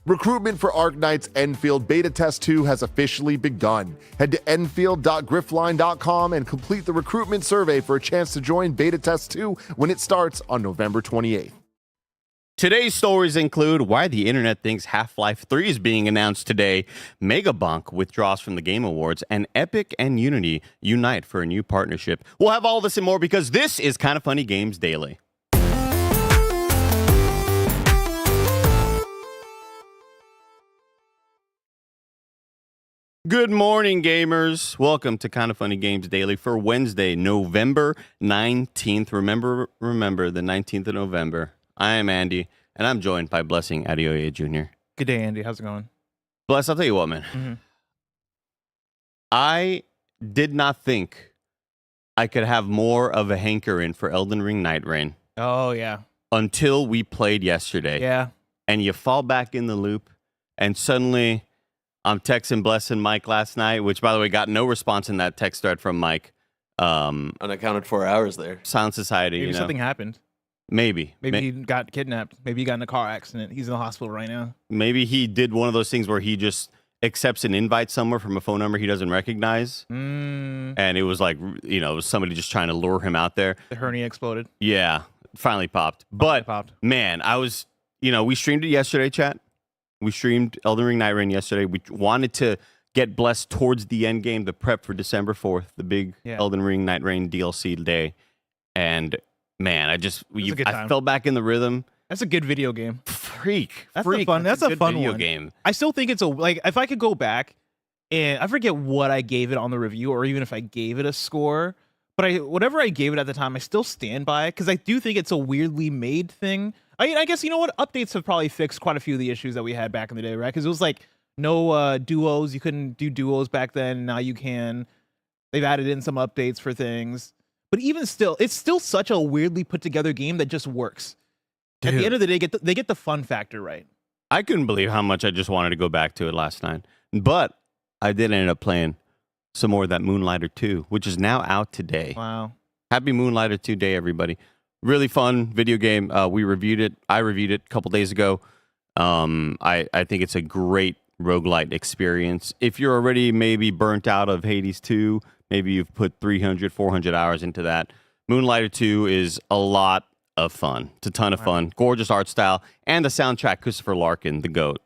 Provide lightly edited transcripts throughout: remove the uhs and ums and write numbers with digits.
Recruitment for Arknight's Enfield Beta Test 2 has officially begun. Head to enfield.griffline.com and complete the recruitment survey for a chance to join Beta Test 2 when it starts on November 28th. Today's stories include why the internet thinks Half-Life 3 is being announced today, Megabonk withdraws from the Game Awards, and Epic and Unity unite for a new partnership. We'll have all this and more because this is Kinda Funny Games Daily. Good morning, gamers. Welcome to Kinda Funny Games Daily for Wednesday, November 19th. Remember the 19th of November. I am Andy, and I'm joined by Blessing Adeoye Jr. Good day, Andy. How's it going? Bless, I'll tell you what, man. I did not think I could have more of a hankering for Elden Ring Night Rain. Oh, yeah. Until we played yesterday. Yeah. And you fall back in the loop, and suddenly I'm texting Bless and Mike last night, which, by the way, got no response in that text thread from Mike. Unaccounted for hours there. Silent Society, Maybe something happened. Maybe he got kidnapped. Maybe he got in a car accident. He's in the hospital right now. Maybe he did one of those things where he just accepts an invite somewhere from a phone number he doesn't recognize. And it was like, it was somebody just trying to lure him out there. The hernia exploded. Yeah, finally popped. Man, I was, we streamed it yesterday, chat. We streamed Elden Ring Night Rain yesterday. We wanted to get blessed towards the end game, the prep for December 4th, the big Elden Ring Night Rain DLC day. And man, I fell back in the rhythm. That's a good video game. That's a fun video one. game. I still think it's if I could go back, and I forget what I gave it on the review, or even if I gave it a score, but whatever I gave it at the time, I still stand by it because I do think it's a weirdly made thing. I mean, I guess, updates have probably fixed quite a few of the issues that we had back in the day, right? Because it was like no duos. You couldn't do duos back then. Now you can. They've added in some updates for things. But even still, it's still such a weirdly put together game that just works. Dude. At the end of the day, they get the fun factor right. I couldn't believe how much I just wanted to go back to it last night. But I did end up playing some more of that Moonlighter 2, which is now out today. Wow. Happy Moonlighter 2 Day, everybody. Really fun video game. We reviewed it. I reviewed it a couple days ago. I think it's a great roguelite experience. If you're already maybe burnt out of Hades 2, maybe you've put 300, 400 hours into that. Moonlighter 2 is a lot of fun. It's a ton of fun. Gorgeous art style. And the soundtrack, Christopher Larkin, the GOAT.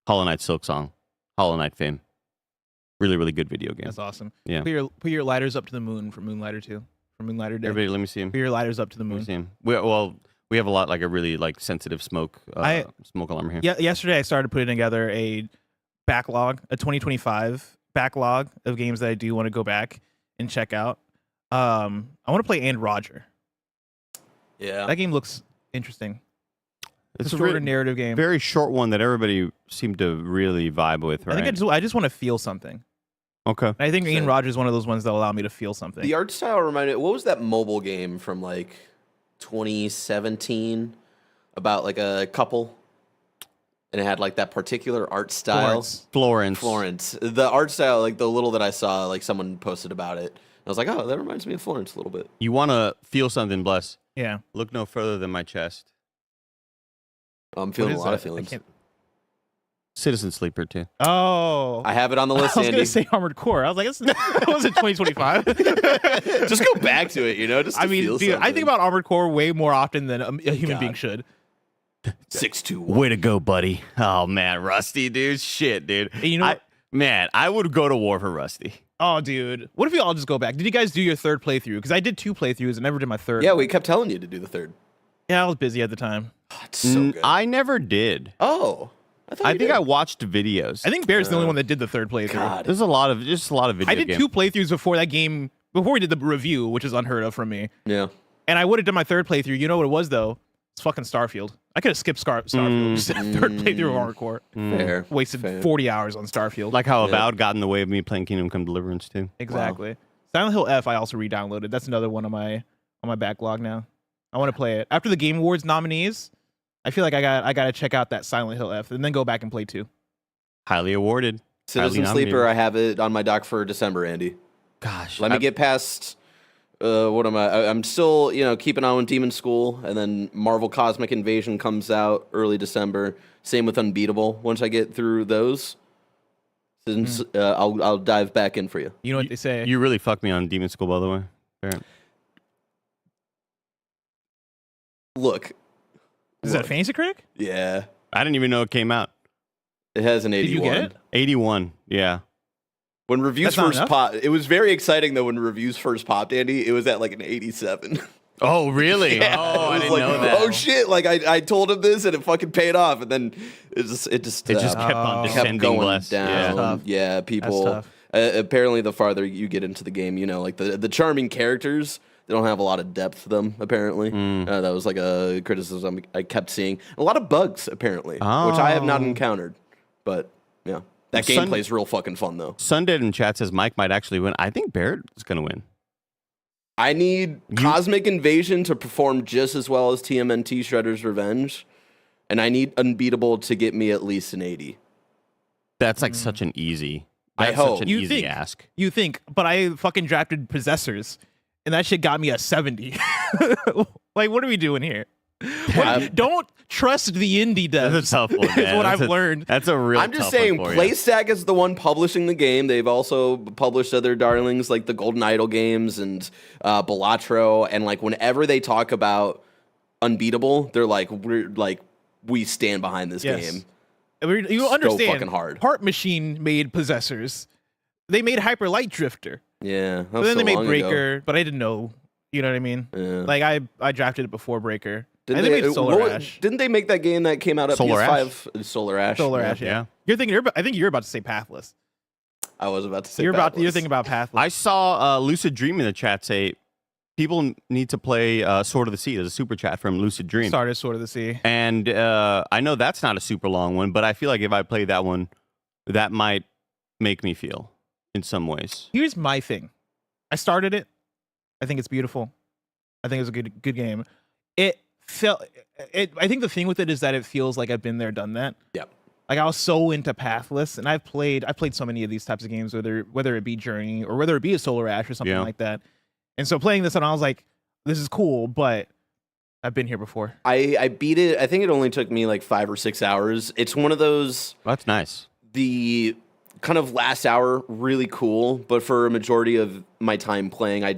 Hollow Knight Silksong. Hollow Knight fame. Really, really good video game. That's awesome. Yeah. Put your lighters up to the moon for Moonlighter 2. For Moonlighter Day. Everybody, let me see him. Put your lighters up to the moon. Let me see him. We have a lot, a really sensitive smoke alarm here. Yeah. Yesterday, I started putting together a 2025 backlog of games that I do want to go back and check out. I want to play And Roger. Yeah. That game looks interesting. It's a shorter narrative game. Very short one that everybody seemed to really vibe with, right? I think I just want to feel something. Okay. And I think And Roger is one of those ones that allow me to feel something. The art style reminded, what was that mobile game from 2017 about a couple? And it had that particular art style. Florence. The art style, the little that I saw, someone posted about it. I was like, oh, that reminds me of Florence a little bit. You want to feel something, Bless? Yeah. Look no further than my chest. I'm feeling a lot of feelings. Citizen Sleeper 2. Oh. I have it on the list, Andy. I was going to say Armored Core. I was like, that wasn't 2025. Just go back to it, just to feel something. I think about Armored Core way more often than a human being should. 621. Way to go, buddy. Oh, man. Rusty, dude. Shit, dude. And I would go to war for Rusty. Oh, dude. What if we all just go back? Did you guys do your third playthrough? Because I did 2 playthroughs and never did my third. Yeah, we kept telling you to do the third. Yeah, I was busy at the time. Oh, it's so good. I never did. Oh. I think I watched videos. I think Bear's the only one that did the third playthrough. God. There's a lot of video I did 2 playthroughs before that game, before we did the review, which is unheard of from me. Yeah. And I would have done my third playthrough. You know what it was, though? It's fucking Starfield. I could have skipped Starfield. Just did a third playthrough of Armored Core. Fair. Wasted 40 hours on Starfield. Like how Avowed got in the way of me playing Kingdom Come Deliverance too. Exactly. Wow. Silent Hill F I also re-downloaded. That's another one on my backlog now. I want to play it. After the Game Awards nominees, I feel like I got to check out that Silent Hill F and then go back and play 2. Highly awarded. Citizen Sleeper, I have it on my dock for December, Andy. Gosh. Let me get past What am I? I'm still, keeping on Demon School, and then Marvel Cosmic Invasion comes out early December. Same with Unbeatable. Once I get through those, since I'll dive back in for you. You know what they say? You really fucked me on Demon School, by the way. Barrett. Look. Is that a Fantasy Critic? Yeah. I didn't even know it came out. It has an 81. Did you get it? 81, yeah. When reviews first popped, it was very exciting though. When reviews first popped, Andy, it was at like an 87. Oh, really? Yeah. Oh, I didn't know that. Oh shit! Like I told him this, and it fucking paid off. And then it just kept on descending going down. Yeah, people. Apparently, the farther you get into the game, like the charming characters, they don't have a lot of depth to them. Apparently, that was like a criticism I kept seeing. A lot of bugs, apparently, which I have not encountered. But yeah, that gameplay is real fucking fun though. Sundead in chat says Mike might actually win. I think Barrett is going to win. I need Cosmic Invasion to perform just as well as TMNT Shredder's Revenge, and I need Unbeatable to get me at least an 80. That's like such an easy. I hope. Such an easy ask. You think, but I fucking drafted Possessors, and that shit got me a 70. Like, what are we doing here? Don't trust the indie devs. That's a tough one, man. Is what I've learned. That's a real. I'm just saying, PlayStack is the one publishing the game. They've also published other darlings like the Golden Idol games and Balatro. And like whenever they talk about Unbeatable, they're like, we stand behind this game. You understand? So fucking hard. Heart Machine made Possessors. They made Hyper Light Drifter. Yeah, but then they made Breaker. But I didn't know. You know what I mean? Yeah. Like I drafted it before Breaker. Didn't they made Solar Ash. Didn't they make that game that came out at PS5? Solar Ash. Solar Ash, yeah. You're thinking. I think you're about to say Pathless. I was about to say. You're thinking about Pathless. I saw Lucid Dream in the chat say people need to play Sword of the Sea. There's a super chat from Lucid Dream. Started Sword of the Sea, and I know that's not a super long one, but I feel like if I play that one, that might make me feel in some ways. Here's my thing. I started it. I think it's beautiful. I think it's a good game. I think the thing with it is that it feels like I've been there, done that. Yeah. Like I was so into Pathless, and I played so many of these types of games, whether it be Journey or whether it be a Solar Ash or something like that. And so playing this, and I was like, this is cool, but I've been here before. I beat it. I think it only took me like 5 or 6 hours. It's one of those. That's nice. The kind of last hour, really cool, but for a majority of my time playing, I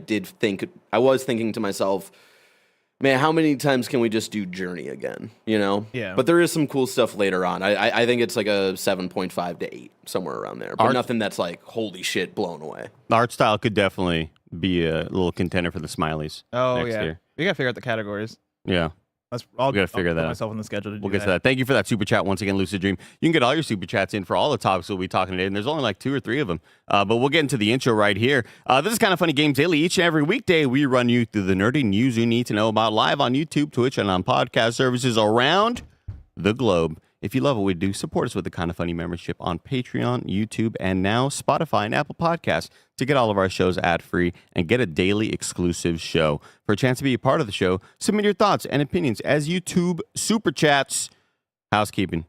was thinking to myself, man, how many times can we just do Journey again? Yeah. But there is some cool stuff later on. I think it's like a 7.5 to 8, somewhere around there. But nothing that's like, holy shit, blown away. The art style could definitely be a little contender for the Smileys. Oh, next year. We got to figure out the categories. Yeah. I'll figure that out. Myself on the schedule to do We'll get to that. Thank you for that super chat once again, Lucid Dream. You can get all your super chats in for all the topics we'll be talking today, and there's only like 2 or 3 of them. But we'll get into the intro right here. This is Kind of Funny Games Daily. Each and every weekday, we run you through the nerdy news you need to know about live on YouTube, Twitch, and on podcast services around the globe. If you love what we do, support us with the Kind of Funny membership on Patreon, YouTube, and now Spotify and Apple Podcasts to get all of our shows ad-free and get a daily exclusive show. For a chance to be a part of the show, submit your thoughts and opinions as YouTube Super Chats. Housekeeping,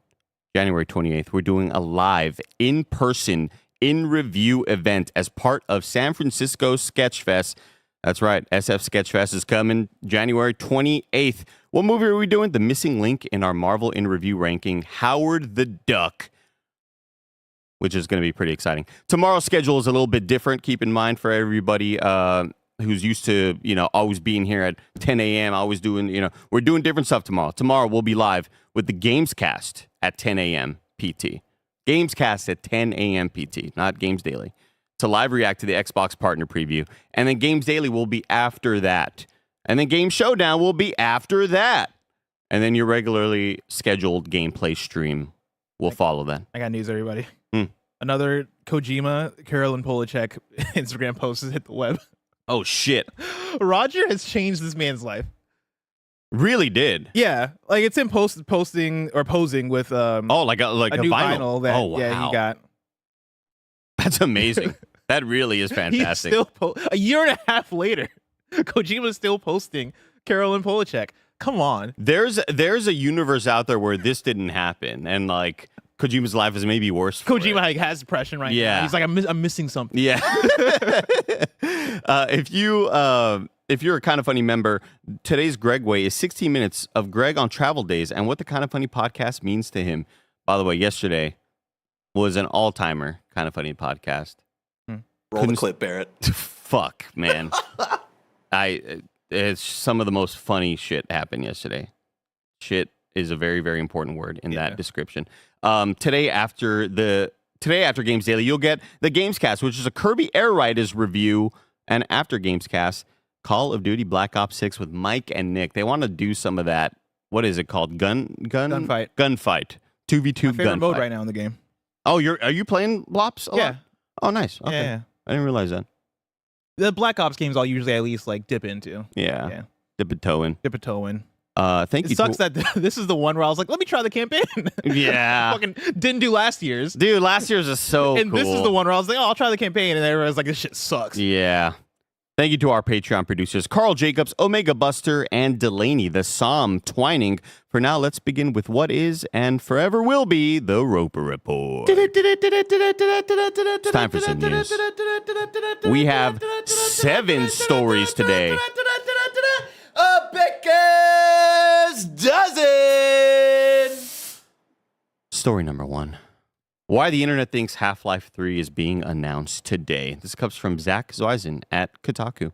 January 28th, we're doing a live, in-person, in-review event as part of San Francisco Sketchfest. That's right, SF Sketchfest is coming January 28th. What movie are we doing? The missing link in our Marvel in Review ranking, Howard the Duck, which is going to be pretty exciting. Tomorrow's schedule is a little bit different. Keep in mind for everybody who's used to, always being here at 10 a.m., always doing, we're doing different stuff tomorrow. Tomorrow we'll be live with the Gamescast at 10 a.m. PT. Gamescast at 10 a.m. PT, not Games Daily. To live react to the Xbox partner preview. And then Games Daily will be after that. And then Game Showdown will be after that. And then your regularly scheduled gameplay stream will follow that. I got news, everybody. Another Kojima, Carolyn Polachek Instagram post has hit the web. Oh, shit. Roger has changed this man's life. Really did. Yeah. Like it's him posting or posing with like a new vinyl that wow. he got. That's amazing. That really is fantastic. He's still a year and a half later, Kojima's still posting Carolyn Polachek. Come on. There's a universe out there where this didn't happen, and like Kojima's life is maybe worse. Kojima like, has depression right now. He's like, I'm missing something. Yeah. If you're a Kind of Funny member, today's Gregway is 16 minutes of Greg on travel days and what the Kind of Funny podcast means to him. By the way, yesterday was an all-timer Kind of Funny podcast. Roll the clip, Barrett. Fuck, man. It's some of the most funny shit happened yesterday. Shit is a very, very important word in that description. Today after Games Daily, you'll get the Gamescast, which is a Kirby Air Riders review, and after Gamescast, Call of Duty Black Ops 6 with Mike and Nick. They want to do some of that. What is it called? Gunfight. 2v2 My favorite gunfight. mode right now in the game. Oh, are you playing Blops a lot? Oh, nice. Okay. Yeah. I didn't realize that. The Black Ops games I'll usually at least like dip into. Yeah. Dip a toe in. Thank you. It sucks that this is the one where I was like, let me try the campaign. Yeah. Fucking didn't do last year's. Dude, last year's is so and cool. this is the one where I was like, oh, I'll try the campaign. And everyone's like, this shit sucks. Yeah. Thank you to our Patreon producers, Carl Jacobs, Omega Buster, and Delaney, the Psalm Twining. For now, let's begin with what is and forever will be the Roper Report. It's time for some news. We have 7 stories today. Becca's Dozen! Story number 1. Why the internet thinks Half-Life 3 is being announced today. This comes from Zach Zweisen at Kotaku.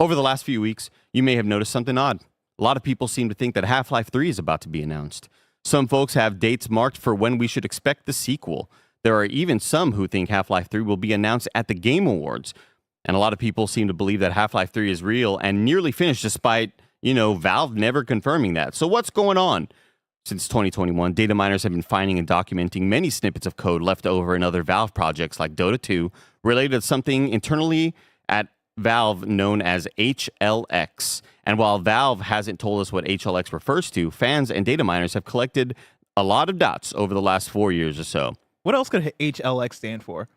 Over the last few weeks, you may have noticed something odd. A lot of people seem to think that Half-Life 3 is about to be announced. Some folks have dates marked for when we should expect the sequel. There are even some who think Half-Life 3 will be announced at the Game Awards. And a lot of people seem to believe that Half-Life 3 is real and nearly finished despite, Valve never confirming that. So what's going on? Since 2021, data miners have been finding and documenting many snippets of code left over in other Valve projects like Dota 2 related to something internally at Valve known as HLX. And while Valve hasn't told us what HLX refers to, fans and data miners have collected a lot of dots over the last 4 years or so. What else could HLX stand for?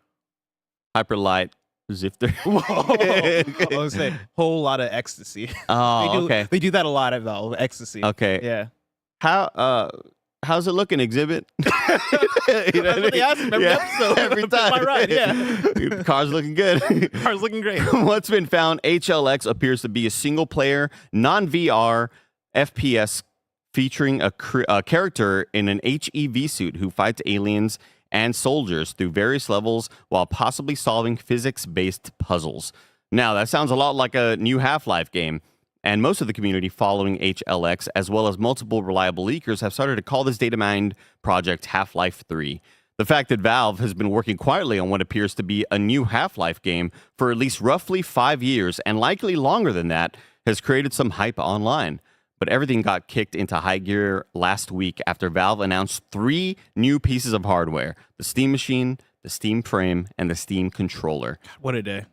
Hyperlight Zifter. Whoa. I was say whole lot of ecstasy. Oh, okay. They do that a lot at Valve. Ecstasy. Okay. Yeah. How's it looking, Exhibit? That's what they ask him every episode. Every time. Am I right? Yeah. The car's looking good. Car's looking great. What's been found, HLX appears to be a single-player, non-VR FPS featuring a character in an HEV suit who fights aliens and soldiers through various levels while possibly solving physics-based puzzles. Now, that sounds a lot like a new Half-Life game. And most of the community following HLX, as well as multiple reliable leakers, have started to call this data mined project Half-Life 3. The fact that Valve has been working quietly on what appears to be a new Half-Life game for at least roughly 5 years, and likely longer than that, has created some hype online. But everything got kicked into high gear last week after Valve announced 3 new pieces of hardware: the Steam Machine, the Steam Frame, and the Steam Controller. What a day.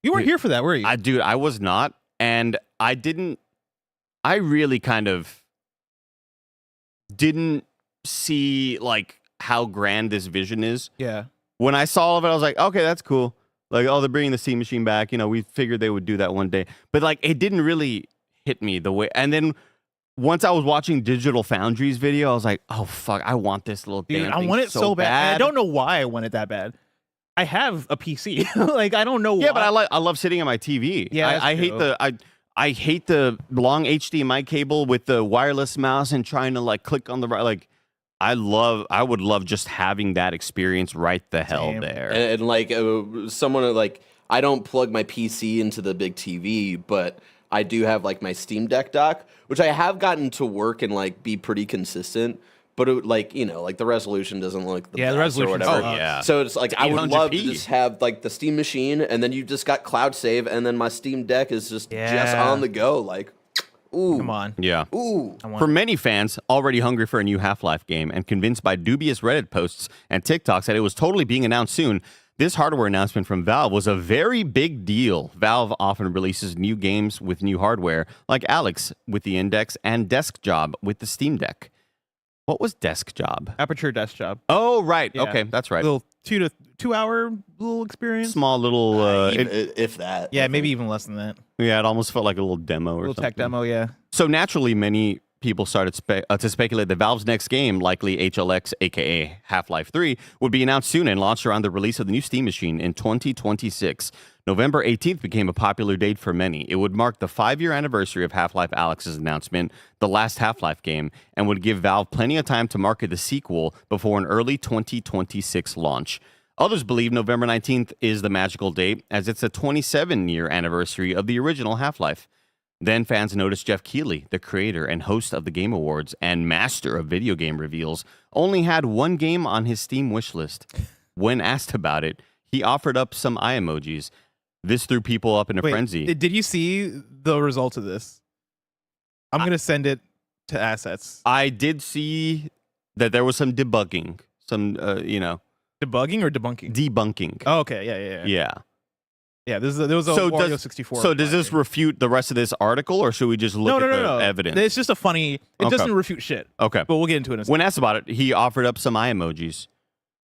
You weren't here for that, were you? I was not. And I really kind of didn't see like how grand this vision is. Yeah. When I saw all of it, I was like, okay, that's cool. Like, oh, they're bringing the Steam Machine back. We figured they would do that one day. But like, it didn't really hit me the way. And then once I was watching Digital Foundry's video, I was like, oh, fuck, I want this little thing. Dude, I want it so bad. And I don't know why I want it that bad. I have a PC. Like, I don't know why. Yeah, but I love sitting on my TV. Yeah, I hate the long HDMI cable with the wireless mouse and trying to like click on the right. Like, I would love just having that experience right the hell there. And like someone like, I don't plug my PC into the big TV, but I do have like my Steam Deck dock, which I have gotten to work and like be pretty consistent. But it, like, like the resolution doesn't look the best the resolution or whatever. Oh, yeah. So it's like I would 800p. love to just have like the Steam Machine, and then you just got cloud save, and then my Steam Deck is just on the go. Like, ooh, come on, yeah. Ooh. For many fans already hungry for a new Half-Life game and convinced by dubious Reddit posts and TikToks that it was totally being announced soon, this hardware announcement from Valve was a very big deal. Valve often releases new games with new hardware, like Alex with the Index and Desk Job with the Steam Deck. What was Desk Job? Aperture Desk Job. Oh, right. Yeah. Okay, that's right. Little 2 hour little experience. Small little... if that. Yeah, maybe even less than that. Yeah, it almost felt like a little demo or Little something. tech demo, yeah. So naturally, many people started to speculate that Valve's next game, likely HLX, aka Half-Life 3, would be announced soon and launched around the release of the new Steam machine in 2026. November 18th became a popular date for many. It would mark the 5-year anniversary of Half-Life Alyx's announcement, the last Half-Life game, and would give Valve plenty of time to market the sequel before an early 2026 launch. Others believe November 19th is the magical date, as it's a 27-year anniversary of the original Half-Life. Then fans noticed Jeff Keighley, the creator and host of the Game Awards and master of video game reveals, only had one game on his Steam wishlist. When asked about it, he offered up some eye emojis. This threw people up in a frenzy. Did you see the result of this? I'm going to send it to assets. I did see that there was some debugging, Debugging or debunking? Debunking. Oh, okay. Yeah. Yeah, there was a Wario 64. So does this refute the rest of this article, or should we just look at the evidence? It's just it doesn't refute shit. Okay. But we'll get into it in a second. When asked about it, he offered up some eye emojis.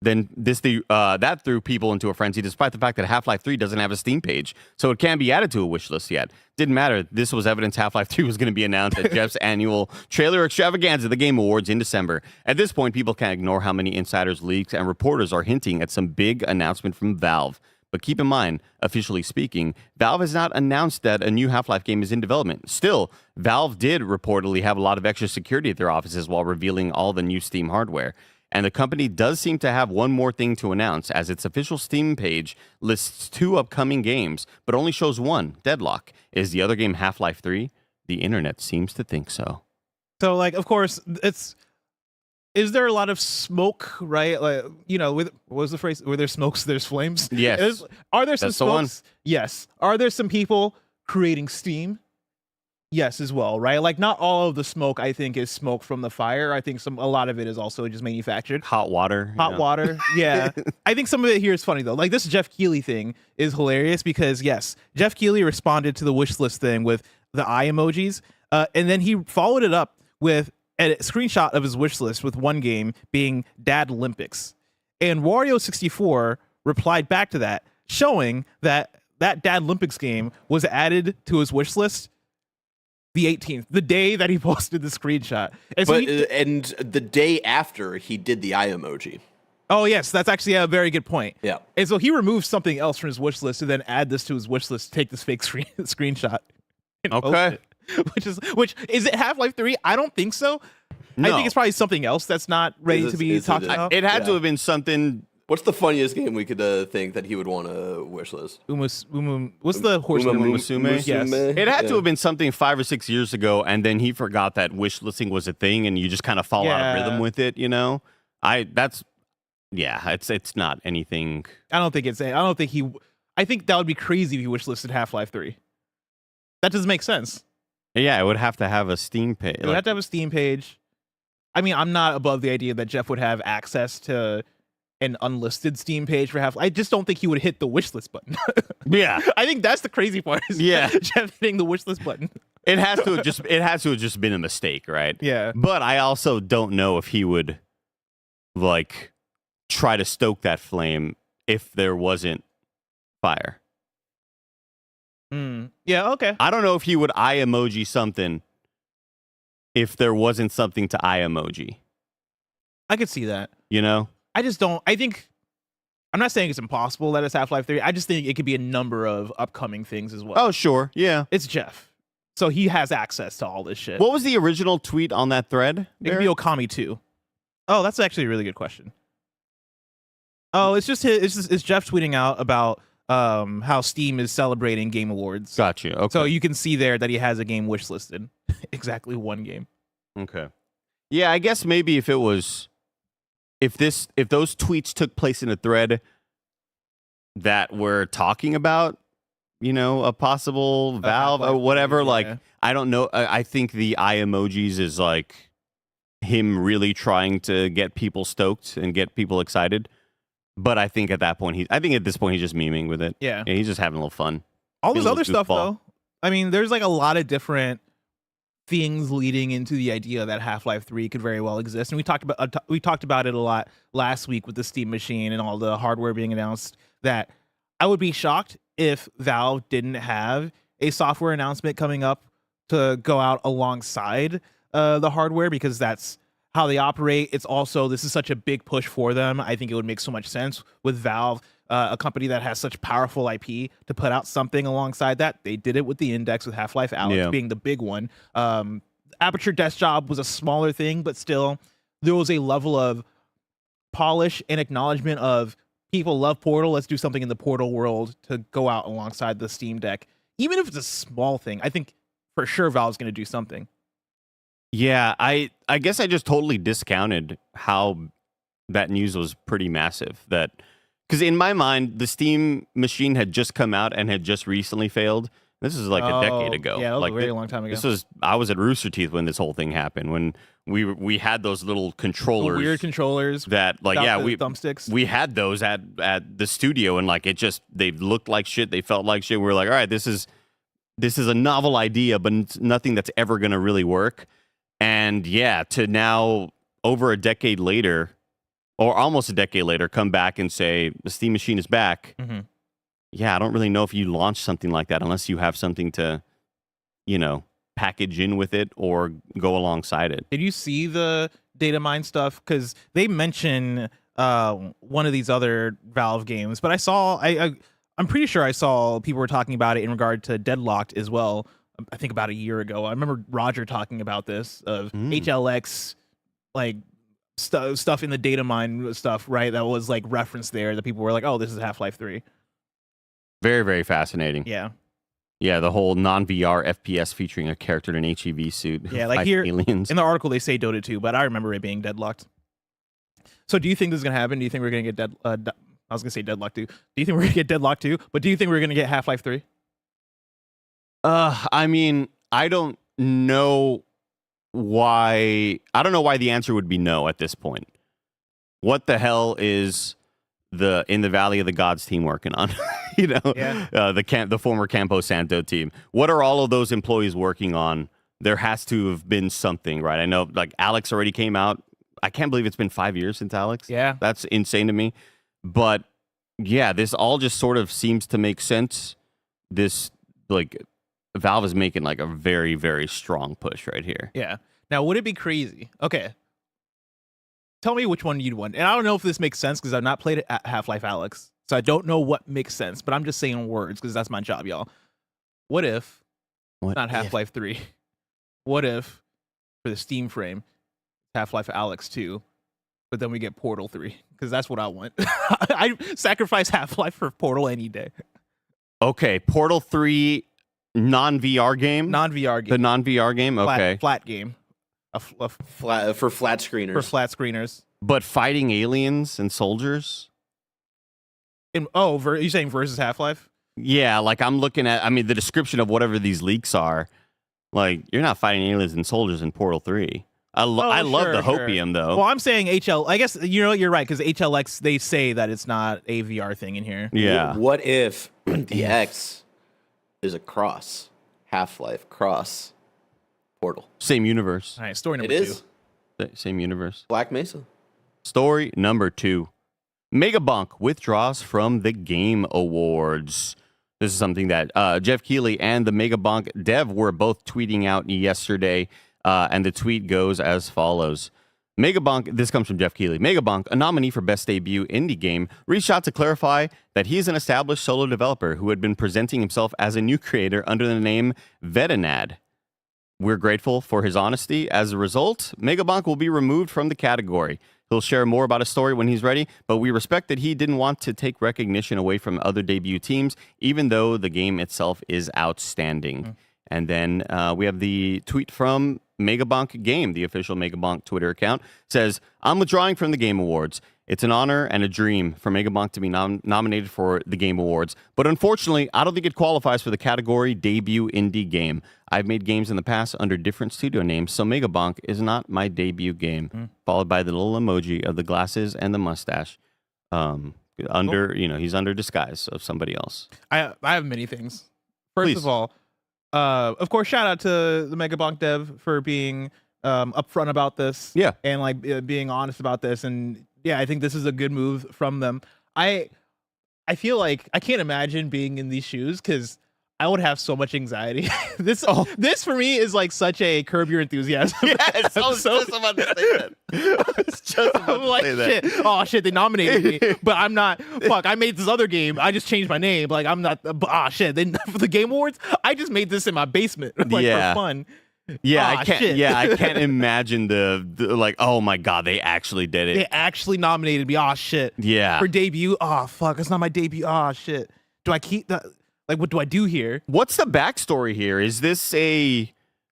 Then that threw people into a frenzy, despite the fact that Half-Life 3 doesn't have a Steam page, so it can't be added to a wish list yet. Didn't matter. This was evidence Half-Life 3 was going to be announced at Jeff's annual trailer extravaganza, the Game Awards, in December. At this point, people can't ignore how many insiders, leaks, and reporters are hinting at some big announcement from Valve. But keep in mind, officially speaking, Valve has not announced that a new Half-Life game is in development. Still, Valve did reportedly have a lot of extra security at their offices while revealing all the new Steam hardware. And the company does seem to have one more thing to announce, as its official Steam page lists 2 upcoming games, but only shows one, Deadlock. Is the other game Half-Life 3? The internet seems to think so. So, of course, is there a lot of smoke, right? What was the phrase? Where there's smokes, there's flames? Yes. Are there some smokes? Yes. Are there some people creating steam? Yes, as well, right? Not all of the smoke, I think, is smoke from the fire. I think a lot of it is also just manufactured. Hot water. Water, yeah. I think some of it here is funny, though. This Jeff Keighley thing is hilarious because, yes, Jeff Keighley responded to the wish list thing with the eye emojis, and then he followed it up with a screenshot of his wish list with one game being Dad Olympics. And Wario 64 replied back to that, showing that Dad Olympics game was added to his wish list the 18th, the day that he posted the screenshot. And the day after he did the eye emoji. Oh, yes, that's actually a very good point. Yeah. And so he removed something else from his wish list to then add this to his wish list, take this fake screenshot. Okay. Which is it Half-Life 3? I don't think so. No. I think it's probably something else that's not ready to be talked about. It had to have been something. What's the funniest game we could think that he would want to wish list? What's the horse name? Musume? Yes. It had to have been something 5 or 6 years ago, and then he forgot that wish listing was a thing, and you just kind of fall out of rhythm with it, It's not anything. I think that would be crazy if he wish listed Half-Life 3. That doesn't make sense. Yeah, it would have to have a Steam page. It would have to have a Steam page. I mean, I'm not above the idea that Jeff would have access to an unlisted Steam page for Half-Life. I just don't think he would hit the wishlist button. Yeah. I think that's the crazy part. Jeff hitting the wishlist button. It has to have just been a mistake, right? Yeah. But I also don't know if he would try to stoke that flame if there wasn't fire. Yeah, okay. I don't know if he would eye emoji something if there wasn't something to eye emoji. I could see that. I just don't. I'm not saying it's impossible that it's Half-Life 3. I just think it could be a number of upcoming things as well. Oh, sure. Yeah. It's Jeff. So he has access to all this shit. What was the original tweet on that thread? It could be Okami 2. Oh, that's actually a really good question. Oh, it's just it's Jeff tweeting out about how Steam is celebrating Game Awards. Gotcha. Okay. So you can see there that he has a game wish listed. Exactly one game. Okay. Yeah, I guess maybe if those tweets took place in a thread that were talking about, a possible Valve or whatever, I don't know. I think the eye emojis is him really trying to get people stoked and get people excited. But I think at this point he's just memeing with it. Yeah, he's just having a little fun. All this other stuff, though. I mean, there's a lot of different things leading into the idea that Half-Life 3 could very well exist, and we talked about it a lot last week with the Steam machine and all the hardware being announced. That I would be shocked if Valve didn't have a software announcement coming up to go out alongside the hardware because that's how they operate. It's also, this is such a big push for them. I think it would make so much sense with Valve, a company that has such powerful IP, to put out something alongside that. They did it with the Index, with Half-Life Alyx being the big one. Aperture Desk Job was a smaller thing, but still there was a level of polish and acknowledgement of people love Portal. Let's do something in the Portal world to go out alongside the Steam Deck. Even if it's a small thing, I think for sure Valve's going to do something. Yeah, I guess I just totally discounted how that news was pretty massive. That because in my mind, the Steam machine had just come out and had just recently failed. This is like a decade ago. Yeah, that was like a very long time ago. I was at Rooster Teeth when this whole thing happened. When we had those little controllers, the weird controllers that we thumbsticks. We had those at the studio, and like they looked like shit. They felt like shit. We were like, all right, this is a novel idea, but it's nothing that's ever gonna really work. And yeah, to now over a decade later, or almost a decade later, come back and say the Steam machine is back. Mm-hmm. Yeah, I don't really know if you launch something like that unless you have something to, package in with it or go alongside it. Did you see the data mine stuff? Because they mention one of these other Valve games, but I'm pretty sure I saw people were talking about it in regard to Deadlocked as well. I think about a year ago. I remember Roger talking about this of HLX, like stuff in the data mine stuff, right? That was like referenced there that people were like, oh, this is Half-Life 3. Very, very fascinating. Yeah. Yeah, the whole non-VR FPS featuring a character in an HEV suit. Yeah, like here aliens. In the article they say Dota 2, but I remember it being Deadlocked. So do you think this is going to happen? Do you think we're going to get I was going to say Deadlocked 2. Do you think we're going to get Deadlocked 2? But do you think we're going to get Half-Life 3? I mean, I don't know why the answer would be no at this point. What the hell is the In the Valley of the Gods team working on? The former Campo Santo team. What are all of those employees working on? There has to have been something, right? I know, like, Alyx already came out. I can't believe it's been 5 years since Alyx. Yeah. That's insane to me. But, yeah, this all just sort of seems to make sense. This, like, Valve is making, like, a very, very strong push right here. Yeah. Now, would it be crazy? Okay. Tell me which one you'd want. And I don't know if this makes sense because I've not played it at Half-Life Alyx. So I don't know what makes sense, but I'm just saying words because that's my job, y'all. What if, not Half-Life 3, what if, for the Steam frame, Half-Life Alyx 2, but then we get Portal 3? Because that's what I want. I sacrifice Half-Life for Portal any day. Okay, Portal 3 non-VR game? Non-VR game. The non-VR game? Okay. Flat game. Flat, for flat screeners. For flat screeners. But fighting aliens and soldiers? You're saying versus Half-Life? Yeah, like I'm looking at, the description of whatever these leaks are, like, you're not fighting aliens and soldiers in Portal 3. I love the hopium, though. Well, I'm saying I guess, you're right, because HLX, they say that it's not a VR thing in here. Yeah. What if the X is a cross? Half-Life cross Portal. Same universe. All right, story number 2. Same universe. Black Mesa. Story number 2. Megabonk withdraws from the Game Awards. This is something that Jeff Keighley and the Megabonk dev were both tweeting out yesterday, and the tweet goes as follows. Megabonk, this comes from Jeff Keighley. Megabonk, a nominee for Best Debut Indie Game, reached out to clarify that he is an established solo developer who had been presenting himself as a new creator under the name Vetanad. We're grateful for his honesty. As a result, Megabonk will be removed from the category. He'll share more about his story when he's ready, but we respect that he didn't want to take recognition away from other debut teams, even though the game itself is outstanding. And then we have the tweet from Megabonk Game, the official Megabonk Twitter account, says, I'm withdrawing from the Game Awards. It's an honor and a dream for Megabonk to be nominated for the Game Awards. But unfortunately, I don't think it qualifies for the category Debut Indie Game. I've made games in the past under different studio names, so Megabonk is not my debut game. Followed by the little emoji of the glasses and the mustache. He's under disguise of somebody else. I have many things. First of all, of course, shout out to the Megabonk dev for being upfront about this. Yeah. And being honest about this. And yeah, I think this is a good move from them. I feel like I can't imagine being in these shoes because I would have so much anxiety. This for me is like such a Curb Your Enthusiasm. Yes, I was just about to say that. I was just about to say that. Shit. Oh shit, they nominated me, but I'm not. Fuck, I made this other game. I just changed my name. Like I'm not. Shit. Then for the Game Awards, I just made this in my basement, for fun. Yeah, I can't. Shit. Yeah, I can't imagine the like. Oh my god, they actually did it. They actually nominated me. Oh shit. Yeah. For debut. Oh fuck, it's not my debut. Oh shit. Do I keep that? Like, what do I do here? What's the backstory here? Is this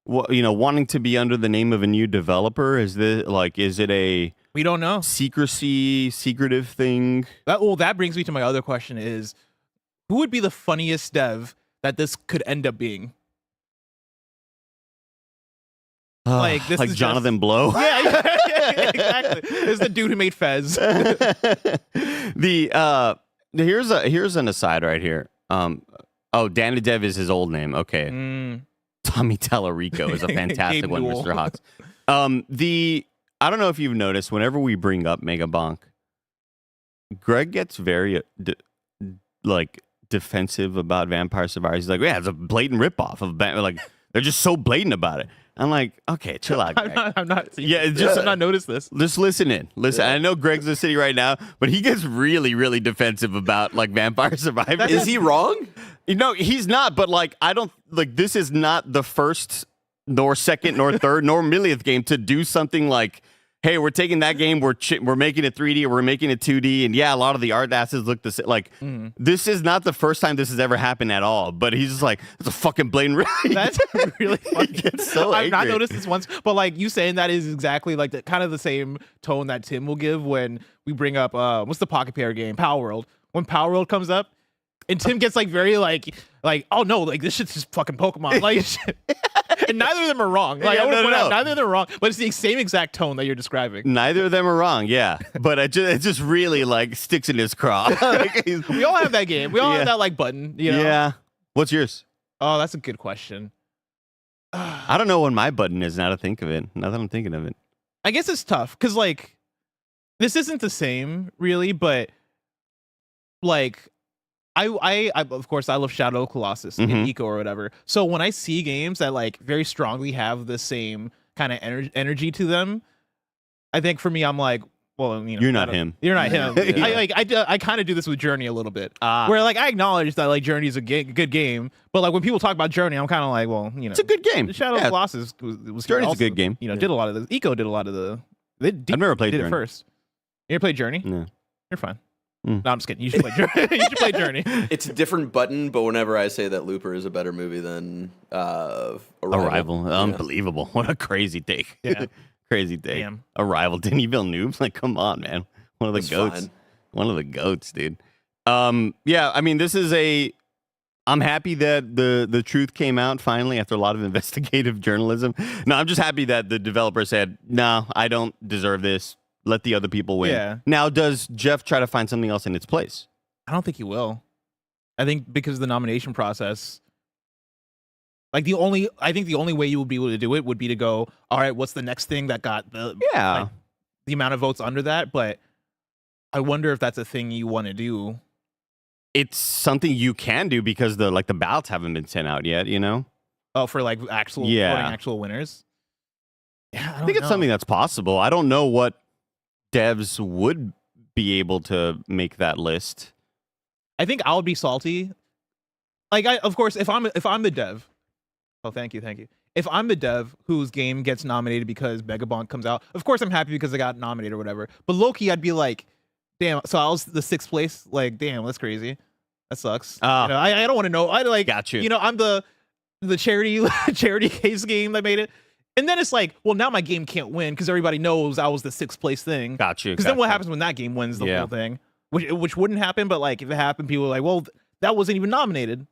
wanting to be under the name of a new developer? Is it a we don't know secretive thing? That brings me to my other question: is who would be the funniest dev that this could end up being? Like Jonathan Blow. Yeah, exactly. This is the dude who made Fez. Here's an aside right here. Danadev is his old name. Okay. Tommy Tallarico is a fantastic one, Mr. Hawks. I don't know if you've noticed, whenever we bring up Megabonk, Greg gets very defensive about Vampire Survivors. He's like, yeah, it's a blatant ripoff of they're just so blatant about it. I'm like, okay, chill out, Greg. I'm not. Yeah, I'm not noticed this. Just listen in. Listen, I know Greg's in the city right now, but he gets really, really defensive about Vampire Survivors. Is he wrong? No, he's not. But I don't this is not the first, nor second, nor third, nor millionth game to do something like, hey, we're taking that game, we're making it 3D, or we're making it 2D, and yeah, a lot of the art assets look the same. This is not the first time this has ever happened at all. But he's just like, it's a fucking blatant. That's really funny. He gets so I've angry. not noticed this once, but you saying that is exactly kind of the same tone that Tim will give when we bring up what's the Pocket Pair game, Power World. When Power World comes up, and Tim gets very oh no, this shit's just fucking Pokemon, shit. And neither of them are wrong. Neither of them are wrong, but it's the same exact tone that you're describing. Neither of them are wrong, yeah. But it just really sticks in his craw. We all have that game. We all have that button. Yeah. What's yours? Oh, that's a good question. I don't know what my button is now that I'm thinking of it. I guess it's tough because this isn't the same really, but I of course I love Shadow of the Colossus and Eco or whatever. So when I see games that very strongly have the same kind of energy to them, I think for me I'm well, you're not him. You're not him. Yeah. I kind of do this with Journey a little bit, where I acknowledge that Journey is a good game, but when people talk about Journey, I'm kind of well, it's a good game. Shadow of the Colossus was Journey's also, a good game. Did a lot of the Eco did a lot of the. I've never played Journey. It first. You ever played Journey? No. You're fine. No, I'm just kidding. You should play Journey. You should play Journey. It's a different button, but whenever I say that Looper is a better movie than Arrival. Yeah. Unbelievable. What a crazy take. Yeah. Crazy take. Damn. Arrival. Denis Villeneuve. Come on, man. One of the goats. Fine. One of the goats, dude. Yeah, I mean, this is I'm happy that the truth came out finally after a lot of investigative journalism. No, I'm just happy that the developer said, no, I don't deserve this. Let the other people win. Yeah. Now, does Jeff try to find something else in its place? I don't think he will. I think because of the nomination process, the only way you would be able to do it would be to go, all right, what's the next thing that got the amount of votes under that? But I wonder if that's a thing you want to do. It's something you can do because the ballots haven't been sent out yet, Oh, for actual voting actual winners. Yeah, I think it's something that's possible. I don't know what devs would be able to make that list. I think I'll be salty. Of course, if I'm the dev. Oh, thank you. If I'm the dev whose game gets nominated because Megabonk comes out, of course I'm happy because I got nominated or whatever. But low-key, I'd be like, damn. So I was the 6th place. Damn, that's crazy. That sucks. I don't want to know. Got you. I'm the charity case game that made it. And then it's well, now my game can't win because everybody knows I was the 6th place thing. Got you. Because then what happens when that game wins the whole thing? Which wouldn't happen, but if it happened, people are well, that wasn't even nominated.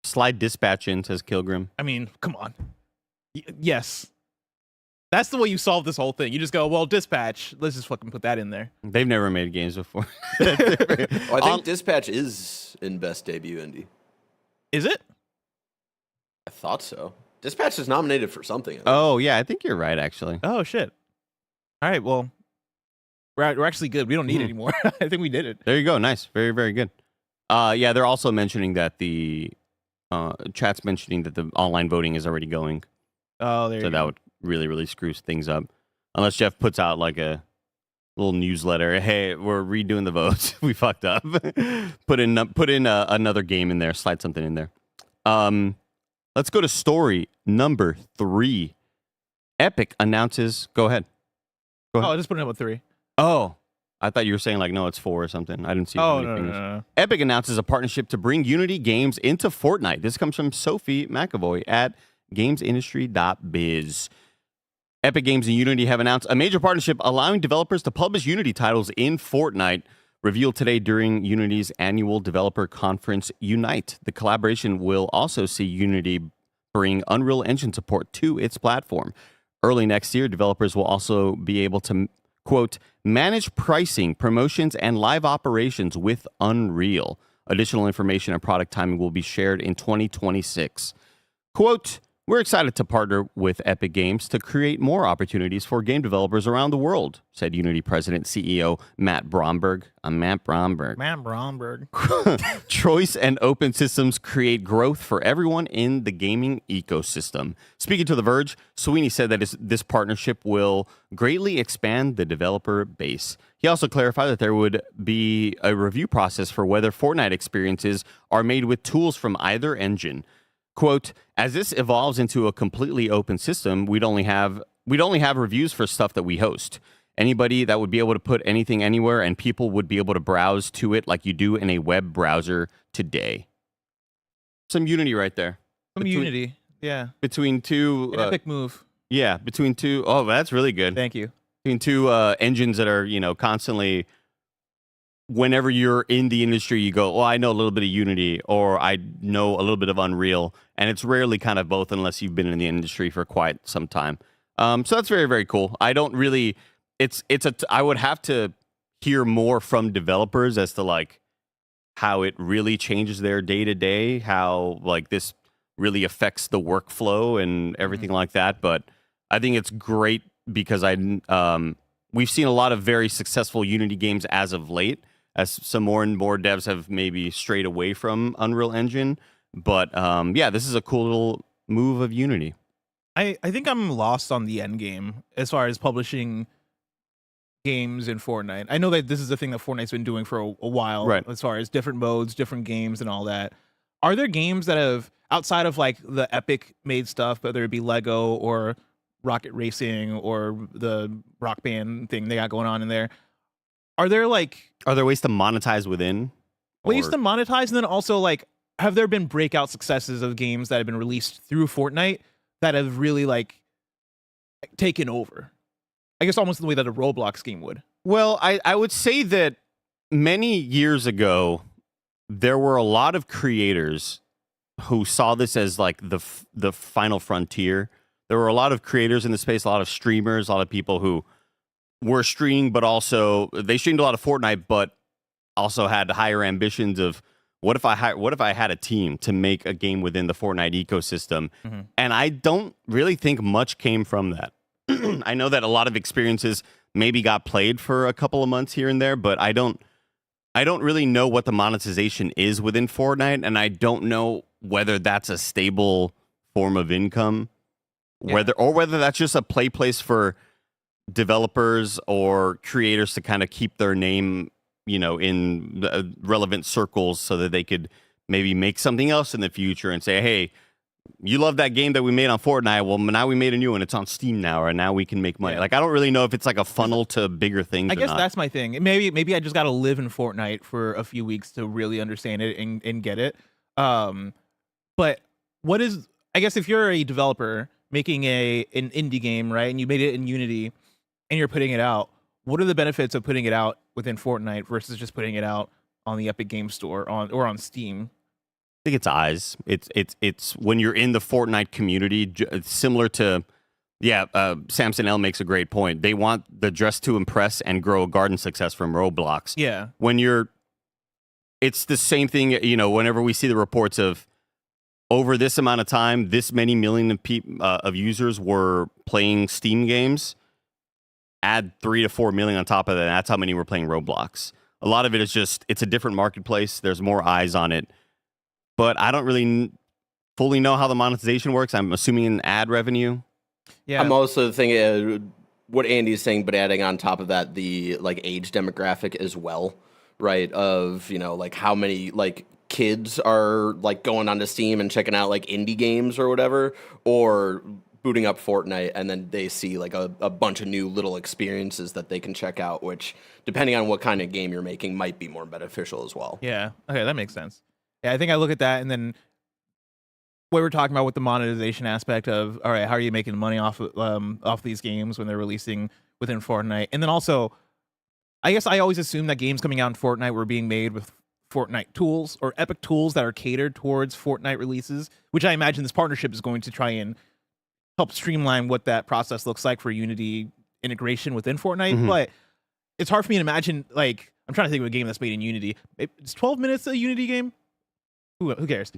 Slide dispatch in, says Kilgrim. I mean, come on. Yes. That's the way you solve this whole thing. You just go, well, dispatch. Let's just fucking put that in there. They've never made games before. I think dispatch is in best debut indie. Is it? I thought so. Dispatch is nominated for something. Oh, yeah, I think you're right, actually. Oh, shit. All right, well, we're actually good. We don't need it anymore. I think we did it. There you go. Nice. Very, very good. Yeah, they're also mentioning that the chat's mentioning that the online voting is already going. Oh, there you So that go. would really screw things up. Unless Jeff puts out like a little newsletter. Hey, we're redoing the votes. We fucked up. Put in another game in there. Slide something in there. Let's go to story number 3. Epic announces. Go ahead. Oh, I just put it up with 3. Oh, I thought you were saying like no, it's 4 or something. I didn't see. Oh, many fingers. no. Epic announces a partnership to bring Unity games into Fortnite. This comes from Sophie McAvoy at GamesIndustry.biz. Epic Games and Unity have announced a major partnership allowing developers to publish Unity titles in Fortnite, revealed today during Unity's annual developer conference, Unite. The collaboration will also see Unity bring Unreal Engine support to its platform. Early next year, developers will also be able to, quote, manage pricing, promotions, and live operations with Unreal. Additional information and product timing will be shared in 2026. Quote, we're excited to partner with Epic Games to create more opportunities for game developers around the world, said Unity President CEO Matt Bromberg. Matt Bromberg. Choice and open systems create growth for everyone in the gaming ecosystem. Speaking to The Verge, Sweeney said that this partnership will greatly expand the developer base. He also clarified that there would be a review process for whether Fortnite experiences are made with tools from either engine. Quote, as this evolves into a completely open system, we'd only have reviews for stuff that we host. Anybody that would be able to put anything anywhere and people would be able to browse to it like you do in a web browser today. Some Unity right there. Unity, yeah. Between two... An epic move. Yeah, between two... Oh, that's really good. Thank you. Between two engines that are, constantly... Whenever you're in the industry, you go, well, I know a little bit of Unity or I know a little bit of Unreal. And it's rarely kind of both unless you've been in the industry for quite some time. So that's very, very cool. I don't really... I would have to hear more from developers as to like how it really changes their day to day, how like this really affects the workflow and everything like that. But I think it's great because we've seen a lot of very successful Unity games as of late, as some more and more devs have maybe strayed away from Unreal Engine. But yeah, this is a cool little move of Unity. I think I'm lost on the end game as far as publishing games in Fortnite. I know that this is a thing that Fortnite's been doing for a while, right, as far as different modes, different games and all that. Are there games that have, outside of like the Epic made stuff, whether it be Lego or Rocket Racing or the Rock Band thing they got going on in there, are there ways to monetize within? Ways to monetize, and then also like, have there been breakout successes of games that have been released through Fortnite that have really like taken over? I guess almost the way that a Roblox game would. Well, I would say that many years ago, there were a lot of creators who saw this as like the final frontier. There were a lot of creators in the space, a lot of streamers, a lot of people who were streaming, but also they streamed a lot of Fortnite, but also had higher ambitions of what if I had a team to make a game within the Fortnite ecosystem? Mm-hmm. And I don't really think much came from that. I know that a lot of experiences maybe got played for a couple of months here and there, but I don't really know what the monetization is within Fortnite, and I don't know whether that's a stable form of income, whether that's just a play place for developers or creators to kind of keep their name, in relevant circles so that they could maybe make something else in the future and say, hey, you love that game that we made on Fortnite. Well, now we made a new one. It's on Steam now, or now we can make money. Yeah. Like, I don't really know if it's like a funnel to bigger things. I guess that's my thing. Maybe I just got to live in Fortnite for a few weeks to really understand it and get it. But I guess if you're a developer making an indie game, right, and you made it in Unity and you're putting it out, what are the benefits of putting it out within Fortnite versus just putting it out on the Epic Game Store or on Steam? I think it's eyes. It's when you're in the Fortnite community, similar to, Samson L makes a great point. They want the dress to impress and grow a garden success from Roblox. Yeah. It's the same thing, whenever we see the reports of over this amount of time, this many million of users were playing Steam games, add 3 to 4 million on top of that. That's how many were playing Roblox. A lot of it is just, it's a different marketplace. There's more eyes on it. But I don't really fully know how the monetization works. I'm assuming in ad revenue. Yeah, I'm also thinking what Andy's saying, but adding on top of that the like age demographic as well, right? Of like how many like kids are like going onto Steam and checking out like indie games or whatever, or booting up Fortnite and then they see like a bunch of new little experiences that they can check out, which depending on what kind of game you're making might be more beneficial as well. Yeah. Okay, that makes sense. Yeah, I think I look at that and then what we're talking about with the monetization aspect of, all right, how are you making money off these games when they're releasing within Fortnite? And then also, I guess I always assumed that games coming out in Fortnite were being made with Fortnite tools or Epic tools that are catered towards Fortnite releases, which I imagine this partnership is going to try and help streamline what that process looks like for Unity integration within Fortnite. Mm-hmm. But it's hard for me to imagine, like, I'm trying to think of a game that's made in Unity. It's 12 minutes a Unity game? Who cares?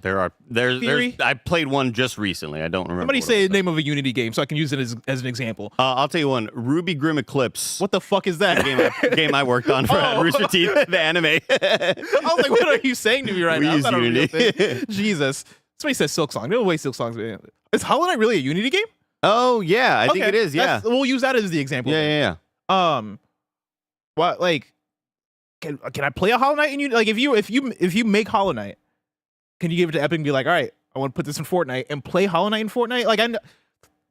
There's I played one just recently. I don't remember. Somebody say the name of a Unity game so I can use it as an example. I'll tell you one. Ruby Grim Eclipse. What the fuck is that? Game I worked on for Rooster Teeth, the anime. I was like, what are you saying to me right now? We use Unity. Jesus. Somebody says Silksong. No way Silksong's. Is Hollow Knight really a Unity game? Oh yeah, I think it is. Yeah, we'll use that as the example. Yeah. What like? Can I play a Hollow Knight in Unity? Like if you make Hollow Knight, can you give it to Epic and be like, all right, I want to put this in Fortnite and play Hollow Knight in Fortnite? Like,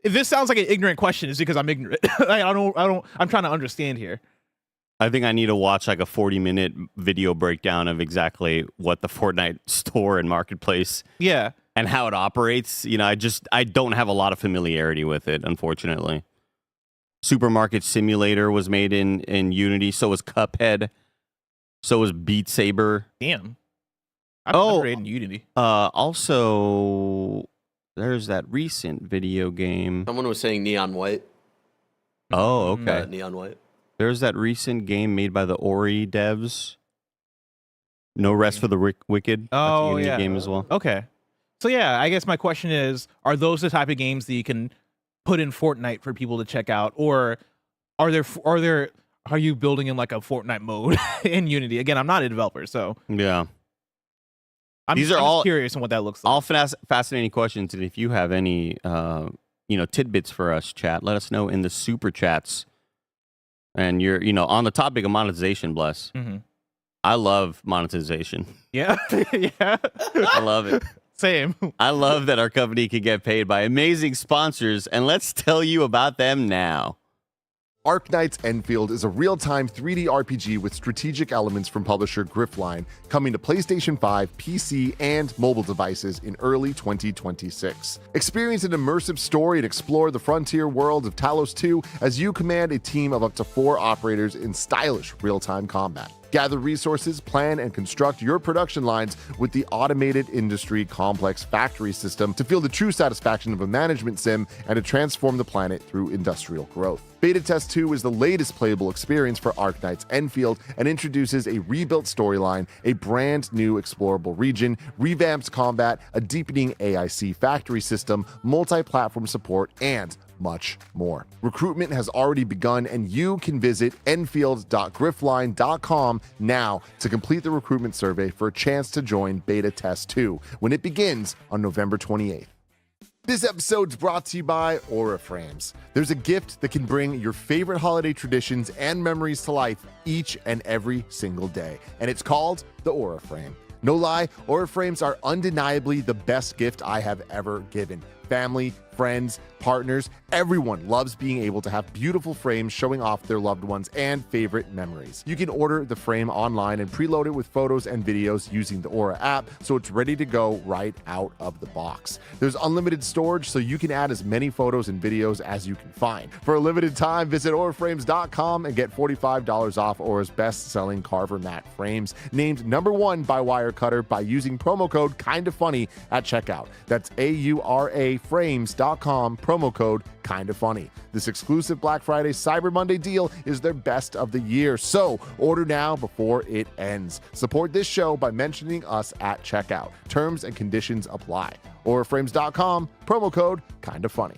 if this sounds like an ignorant question, it's because I'm ignorant. I'm trying to understand here. I think I need to watch like a 40-minute video breakdown of exactly what the Fortnite store and marketplace, and how it operates. I don't have a lot of familiarity with it, unfortunately. Supermarket Simulator was made in Unity. So was Cuphead. So was Beat Saber. Damn. I've played in Unity. Also, there's that recent video game. Someone was saying Neon White. Oh, okay. Neon White. There's that recent game made by the Ori devs. No Rest for the Wicked. Oh, That's a Unity game as well. Okay. So yeah, I guess my question is, are those the type of games that you can put in Fortnite for people to check out? Or are you building in like a Fortnite mode in Unity? Again, I'm not a developer, so. Yeah. I'm all curious on what that looks like. All fascinating questions, and if you have any, tidbits for us, chat, let us know in the super chats. And you're, on the topic of monetization, Bless. Mm-hmm. I love monetization. Yeah, yeah. I love it. Same. I love that our company can get paid by amazing sponsors, and let's tell you about them now. Arknight's Enfield is a real-time 3D RPG with strategic elements from publisher Griffline, coming to PlayStation 5, PC, and mobile devices in early 2026. Experience an immersive story and explore the frontier world of Talos 2 as you command a team of up to 4 operators in stylish real-time combat. Gather resources, plan, and construct your production lines with the automated industry complex factory system to feel the true satisfaction of a management sim and to transform the planet through industrial growth. Beta Test 2 is the latest playable experience for Arknight's Enfield and introduces a rebuilt storyline, a brand new explorable region, revamped combat, a deepening AIC factory system, multi-platform support, and much more. Recruitment has already begun, and you can visit enfield.griffline.com now to complete the recruitment survey for a chance to join Beta Test 2 when it begins on November 28th. This episode's brought to you by Aura Frames. There's a gift that can bring your favorite holiday traditions and memories to life each and every single day, and it's called the Aura Frame. No lie, Aura Frames are undeniably the best gift I have ever given. Family, friends, partners, everyone loves being able to have beautiful frames showing off their loved ones and favorite memories. You can order the frame online and preload it with photos and videos using the Aura app, so it's ready to go right out of the box. There's unlimited storage, so you can add as many photos and videos as you can find. For a limited time, visit auraframes.com and get $45 off Aura's best-selling Carver matte frames, named #1 by Wirecutter by using promo code KINDAFUNNY at checkout. That's AURAFrames.com, promo code KINDAFUNNY. This exclusive Black Friday Cyber Monday deal is their best of the year, so order now before it ends. Support this show by mentioning us at checkout. Terms and conditions apply. Auraframes.com, promo code KINDAFUNNY.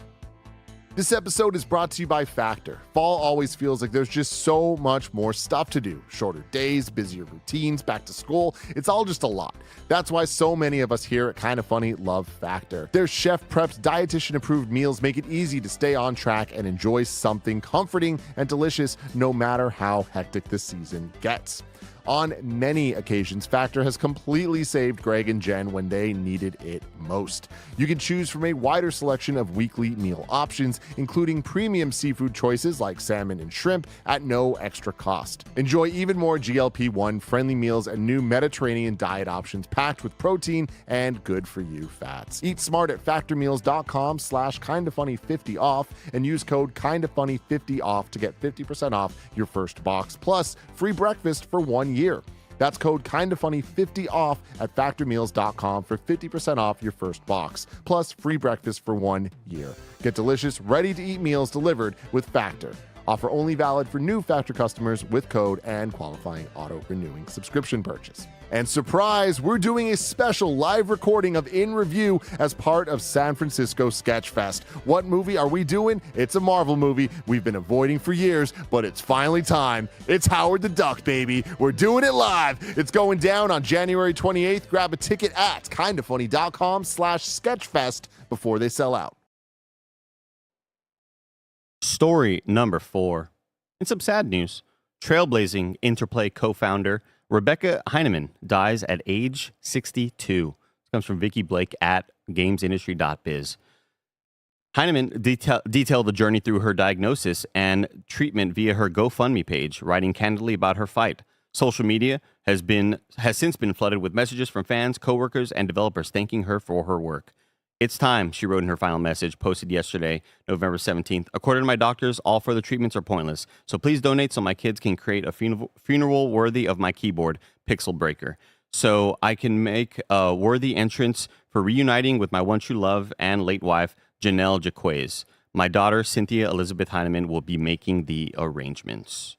This episode is brought to you by Factor. Fall always feels like there's just so much more stuff to do. Shorter days, busier routines, back to school. It's all just a lot. That's why so many of us here at Kinda Funny love Factor. Their chef prepped, dietitian approved meals make it easy to stay on track and enjoy something comforting and delicious no matter how hectic the season gets. On many occasions, Factor has completely saved Greg and Jen when they needed it most. You can choose from a wider selection of weekly meal options, including premium seafood choices like salmon and shrimp at no extra cost. Enjoy even more GLP-1 friendly meals and new Mediterranean diet options packed with protein and good-for-you fats. Eat smart at factormeals.com/kindafunny50 off and use code kindafunny50 off to get 50% off your first box, plus free breakfast for 1 year. That's code kindafunny50 off at factormeals.com for 50% off your first box, plus free breakfast for 1 year. Get delicious, ready-to-eat meals delivered with Factor. Offer only valid for new Factor customers with code and qualifying auto-renewing subscription purchase. And surprise, we're doing a special live recording of In Review as part of San Francisco Sketch Fest. What movie are we doing? It's a Marvel movie we've been avoiding for years, but it's finally time. It's Howard the Duck, baby. We're doing it live. It's going down on January 28th. Grab a ticket at kindafunny.com/sketchfest before they sell out. Story number 4. And some sad news. Trailblazing Interplay co-founder Rebecca Heineman dies at age 62. This comes from Vicky Blake at gamesindustry.biz. Heineman detailed the journey through her diagnosis and treatment via her GoFundMe page, writing candidly about her fight. Social media has since been flooded with messages from fans, coworkers, and developers thanking her for her work. "It's time," she wrote in her final message, posted yesterday, November 17th. "According to my doctors, all further treatments are pointless. So please donate so my kids can create a funeral worthy of my keyboard, Pixel Breaker. So I can make a worthy entrance for reuniting with my one true love and late wife, Janelle Jaquez. My daughter, Cynthia Elizabeth Heineman, will be making the arrangements."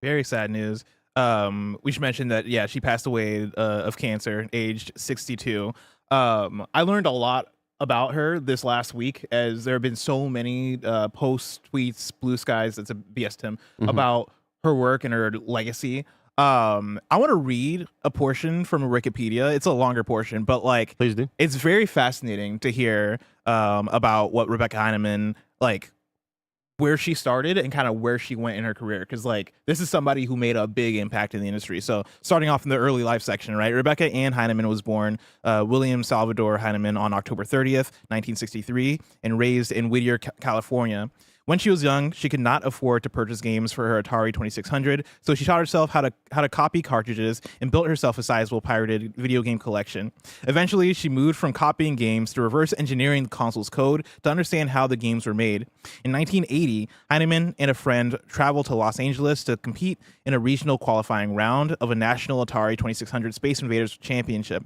Very sad news. We should mention that, yeah, she passed away of cancer, aged 62. I learned a lot about her this last week, as there have been so many posts, tweets, blue skies, that's a BS Tim, about her work and her legacy. I want to read a portion from Wikipedia. It's a longer portion, but like, please do. It's very fascinating to hear about what Rebecca Heineman, like, where she started and kind of where she went in her career, because like, this is somebody who made a big impact in the industry. So starting off in the early life section, right? Rebecca Ann Heineman was born William Salvador Heineman on October 30th, 1963, and raised in Whittier, California. When she was young, she could not afford to purchase games for her Atari 2600, so she taught herself how to copy cartridges and built herself a sizable pirated video game collection. Eventually, she moved from copying games to reverse engineering the console's code to understand how the games were made. In 1980, Heineman and a friend traveled to Los Angeles to compete in a regional qualifying round of a national Atari 2600 Space Invaders Championship.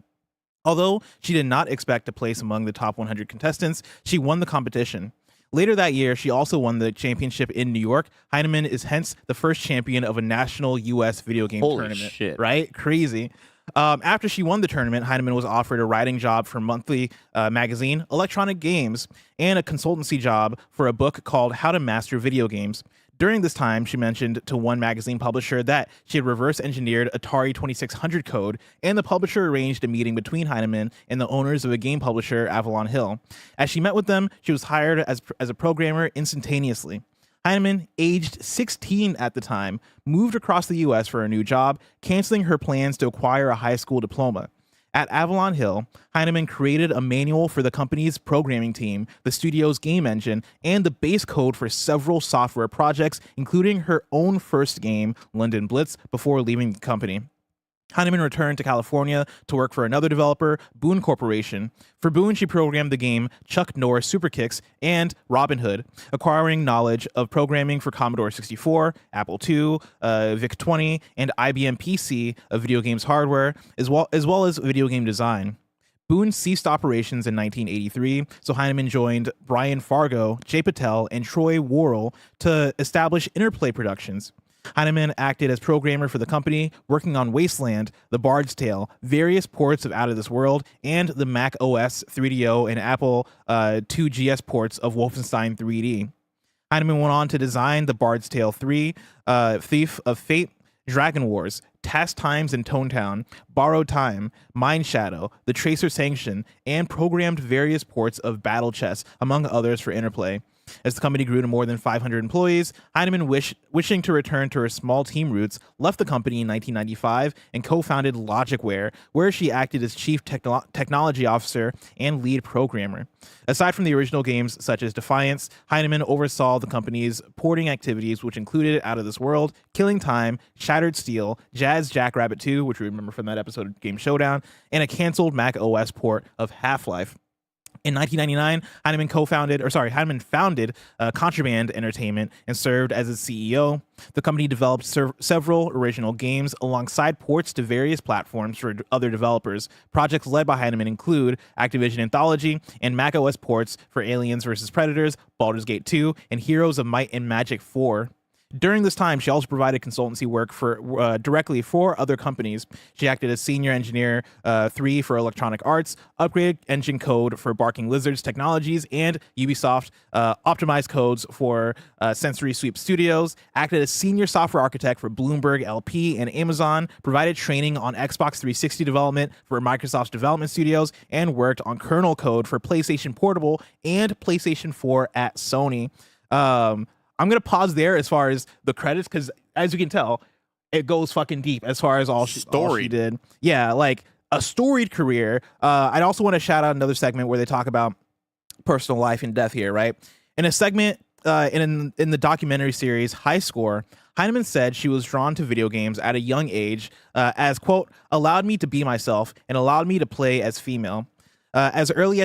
Although she did not expect to place among the top 100 contestants, she won the competition. Later that year, she also won the championship in New York. Heineman is hence the first champion of a national U.S. video game tournament. Shit. Right? Crazy. After she won the tournament, Heineman was offered a writing job for monthly magazine, Electronic Games, and a consultancy job for a book called How to Master Video Games. During this time, she mentioned to one magazine publisher that she had reverse engineered Atari 2600 code, and the publisher arranged a meeting between Heineman and the owners of a game publisher, Avalon Hill. As she met with them, she was hired as a programmer instantaneously. Heineman, aged 16 at the time, moved across the U.S. for a new job, canceling her plans to acquire a high school diploma. At Avalon Hill, Heineman created a manual for the company's programming team, the studio's game engine, and the base code for several software projects, including her own first game, London Blitz, before leaving the company. Heineman returned to California to work for another developer, Boone Corporation. For Boone, she programmed the game Chuck Norris Super Kicks and Robin Hood, acquiring knowledge of programming for Commodore 64, Apple II, VIC-20, and IBM PC of video games hardware, as well as video game design. Boone ceased operations in 1983, so Heineman joined Brian Fargo, Jay Patel, and Troy Worrell to establish Interplay Productions. Heineman acted as programmer for the company, working on Wasteland, The Bard's Tale, various ports of Out of This World, and the Mac OS 3DO and Apple IIGS ports of Wolfenstein 3D. Heineman went on to design The Bard's Tale 3, Thief of Fate, Dragon Wars, Task Times in Tone Town, Borrowed Time, Mind Shadow, The Tracer Sanction, and programmed various ports of Battle Chess, among others, for Interplay. As the company grew to more than 500 employees, Heineman, wishing to return to her small team roots, left the company in 1995 and co-founded Logicware, where she acted as chief technology officer and lead programmer. Aside from the original games such as Defiance, Heineman oversaw the company's porting activities, which included Out of This World, Killing Time, Shattered Steel, Jazz Jackrabbit 2, which we remember from that episode of Game Showdown, and a canceled Mac OS port of Half-Life. In 1999, Heineman founded Contraband Entertainment and served as its CEO. The company developed several original games alongside ports to various platforms for other developers. Projects led by Heineman include Activision Anthology and macOS ports for Aliens vs. Predators, Baldur's Gate 2, and Heroes of Might and Magic 4. During this time, she also provided consultancy work for directly for other companies. She acted as senior engineer 3 for Electronic Arts, upgraded engine code for Barking Lizards Technologies, and Ubisoft, optimized codes for Sensory Sweep Studios, acted as senior software architect for Bloomberg LP and Amazon, provided training on Xbox 360 development for Microsoft's development studios, and worked on kernel code for PlayStation Portable and PlayStation 4 at Sony. I'm going to pause there as far as the credits, because as you can tell, it goes fucking deep as far as all she did. Yeah, like a storied career. I'd also want to shout out another segment where they talk about personal life and death here, right? In a segment in the documentary series High Score, Heineman said she was drawn to video games at a young age as, quote, allowed me to be myself and allowed me to play as female. As early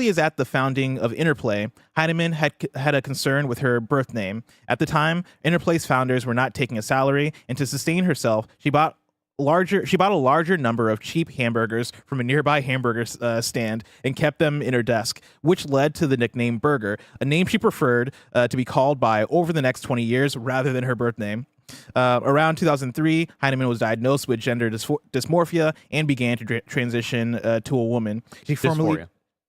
as at the founding of Interplay, Heineman had a concern with her birth name. At the time, Interplay's founders were not taking a salary, and to sustain herself, she bought a larger number of cheap hamburgers from a nearby hamburger stand and kept them in her desk, which led to the nickname Burger, a name she preferred to be called by over the next 20 years rather than her birth name. Around 2003, Heineman was diagnosed with gender dysmorphia and began to transition to a woman.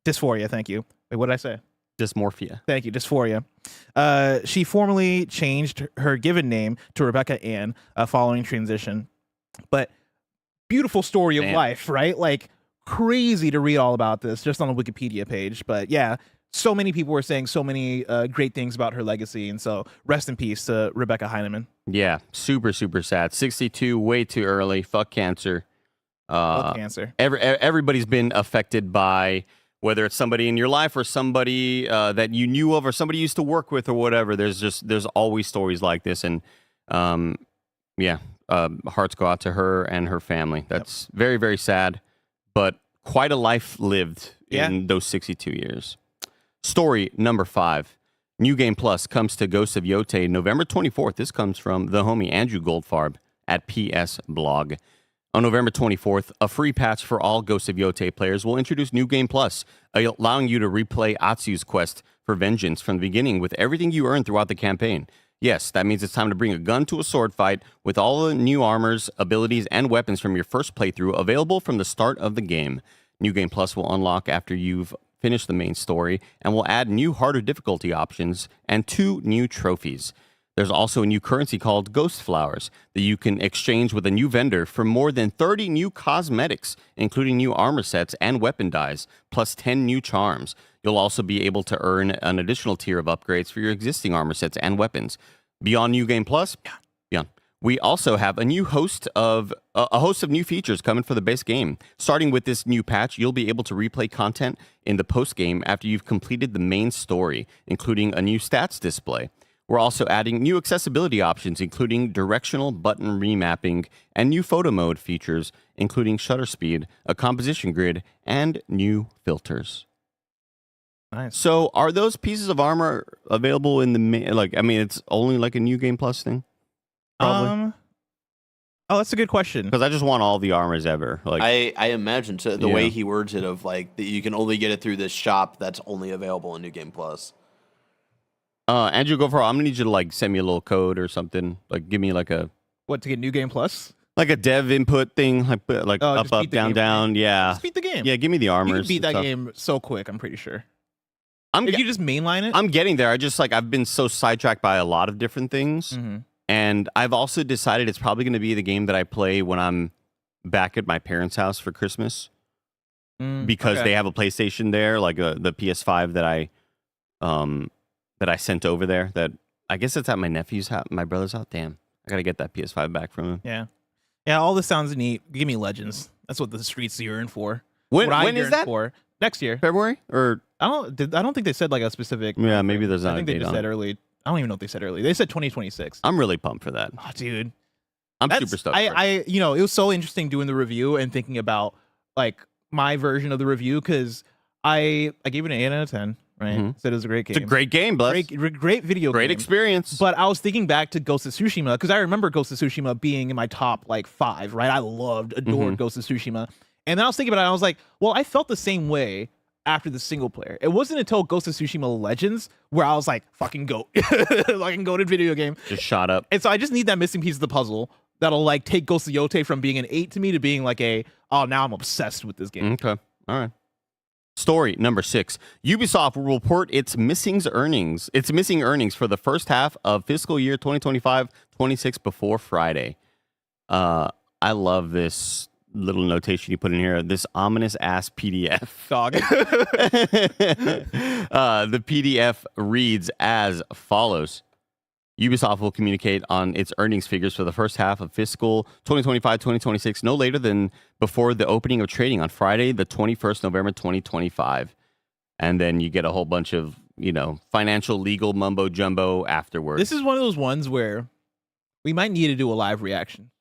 Dysphoria, thank you. Wait, what did I say? Dysmorphia. Thank you, dysphoria. She formally changed her given name to Rebecca Ann following transition. But beautiful story of life, right? Like, crazy to read all about this just on the Wikipedia page. But yeah, so many people were saying so many great things about her legacy. And so rest in peace to Rebecca Heineman. Yeah, super, super sad. 62, way too early. Fuck cancer. Fuck cancer. Everybody's been affected by... whether it's somebody in your life or somebody that you knew of or somebody you used to work with or whatever, there's always stories like this. And hearts go out to her and her family. That's very, very sad, but quite a life lived in those 62 years. Story number 5. New Game Plus comes to Ghosts of Yōtei November 24th. This comes from the homie Andrew Goldfarb at PS Blog. On November 24th, a free patch for all Ghosts of Yōtei players will introduce New Game Plus, allowing you to replay Atsu's quest for vengeance from the beginning with everything you earned throughout the campaign. Yes, that means it's time to bring a gun to a sword fight with all the new armors, abilities, and weapons from your first playthrough available from the start of the game. New Game Plus will unlock after you've finished the main story and will add new harder difficulty options and 2 new trophies. There's also a new currency called Ghost Flowers that you can exchange with a new vendor for more than 30 new cosmetics, including new armor sets and weapon dyes, plus 10 new charms. You'll also be able to earn an additional tier of upgrades for your existing armor sets and weapons. Beyond New Game Plus, we also have a host of new features coming for the base game. Starting with this new patch, you'll be able to replay content in the post game after you've completed the main story, including a new stats display. We're also adding new accessibility options, including directional button remapping and new photo mode features, including shutter speed, a composition grid, and new filters. Nice. So are those pieces of armor available in the it's only like a New Game Plus thing? Probably. Oh, that's a good question. Because I just want all the armors ever. Like I imagine the way he words it of like that you can only get it through this shop that's only available in New Game Plus. Andrew, go for it. I'm gonna need you to send me a little code or something. Like, give me to get New Game Plus? Like a dev input thing, up, down. Yeah, Just beat the game. Yeah, give me the armors. You can beat that game so quick. I'm pretty sure. If you just mainline it, I'm getting there. I've been so sidetracked by a lot of different things, and I've also decided it's probably going to be the game that I play when I'm back at my parents' house for Christmas, because they have a PlayStation there, like the PS5 that I sent over there. That I guess it's at my nephew's house, my brother's house. Damn, I gotta get that PS5 back from him. Yeah. All this sounds neat. Give me Legends. That's what the streets yearn for. When is that? For. Next year, February or I don't think they said like a specific. Yeah, maybe there's not. I think a they date just on said it. early. I don't even know if they said early. They said 2026. I'm really pumped for that. Oh, dude, I'm super stoked. it was so interesting doing the review and thinking about like my version of the review because I gave it an 8 out of 10. Right, said it was a great game. It's a great game, Bless. Great video, great game. experience. But I was thinking back to Ghost of Tsushima because I remember Ghost of Tsushima being in my top like 5. Right, I adored Ghost of Tsushima, and then I was thinking about it. And I was like, well, I felt the same way after the single player. It wasn't until Ghost of Tsushima Legends where I was like, fucking goat. Like a goated video game. Just shot up. And so I just need that missing piece of the puzzle that'll like take Ghost of Yōtei from being an 8 to me to being like now I'm obsessed with this game. Okay. All right. Story number 6. Ubisoft will report its missing earnings for the first half of fiscal year 2025-26 before Friday. I love this little notation you put in here, this ominous ass PDF. Dog. The PDF reads as follows. Ubisoft will communicate on its earnings figures for the first half of fiscal 2025-2026 no later than before the opening of trading on Friday, the 21st November 2025. And then you get a whole bunch of, financial, legal mumbo jumbo afterwards. This is one of those ones where we might need to do a live reaction.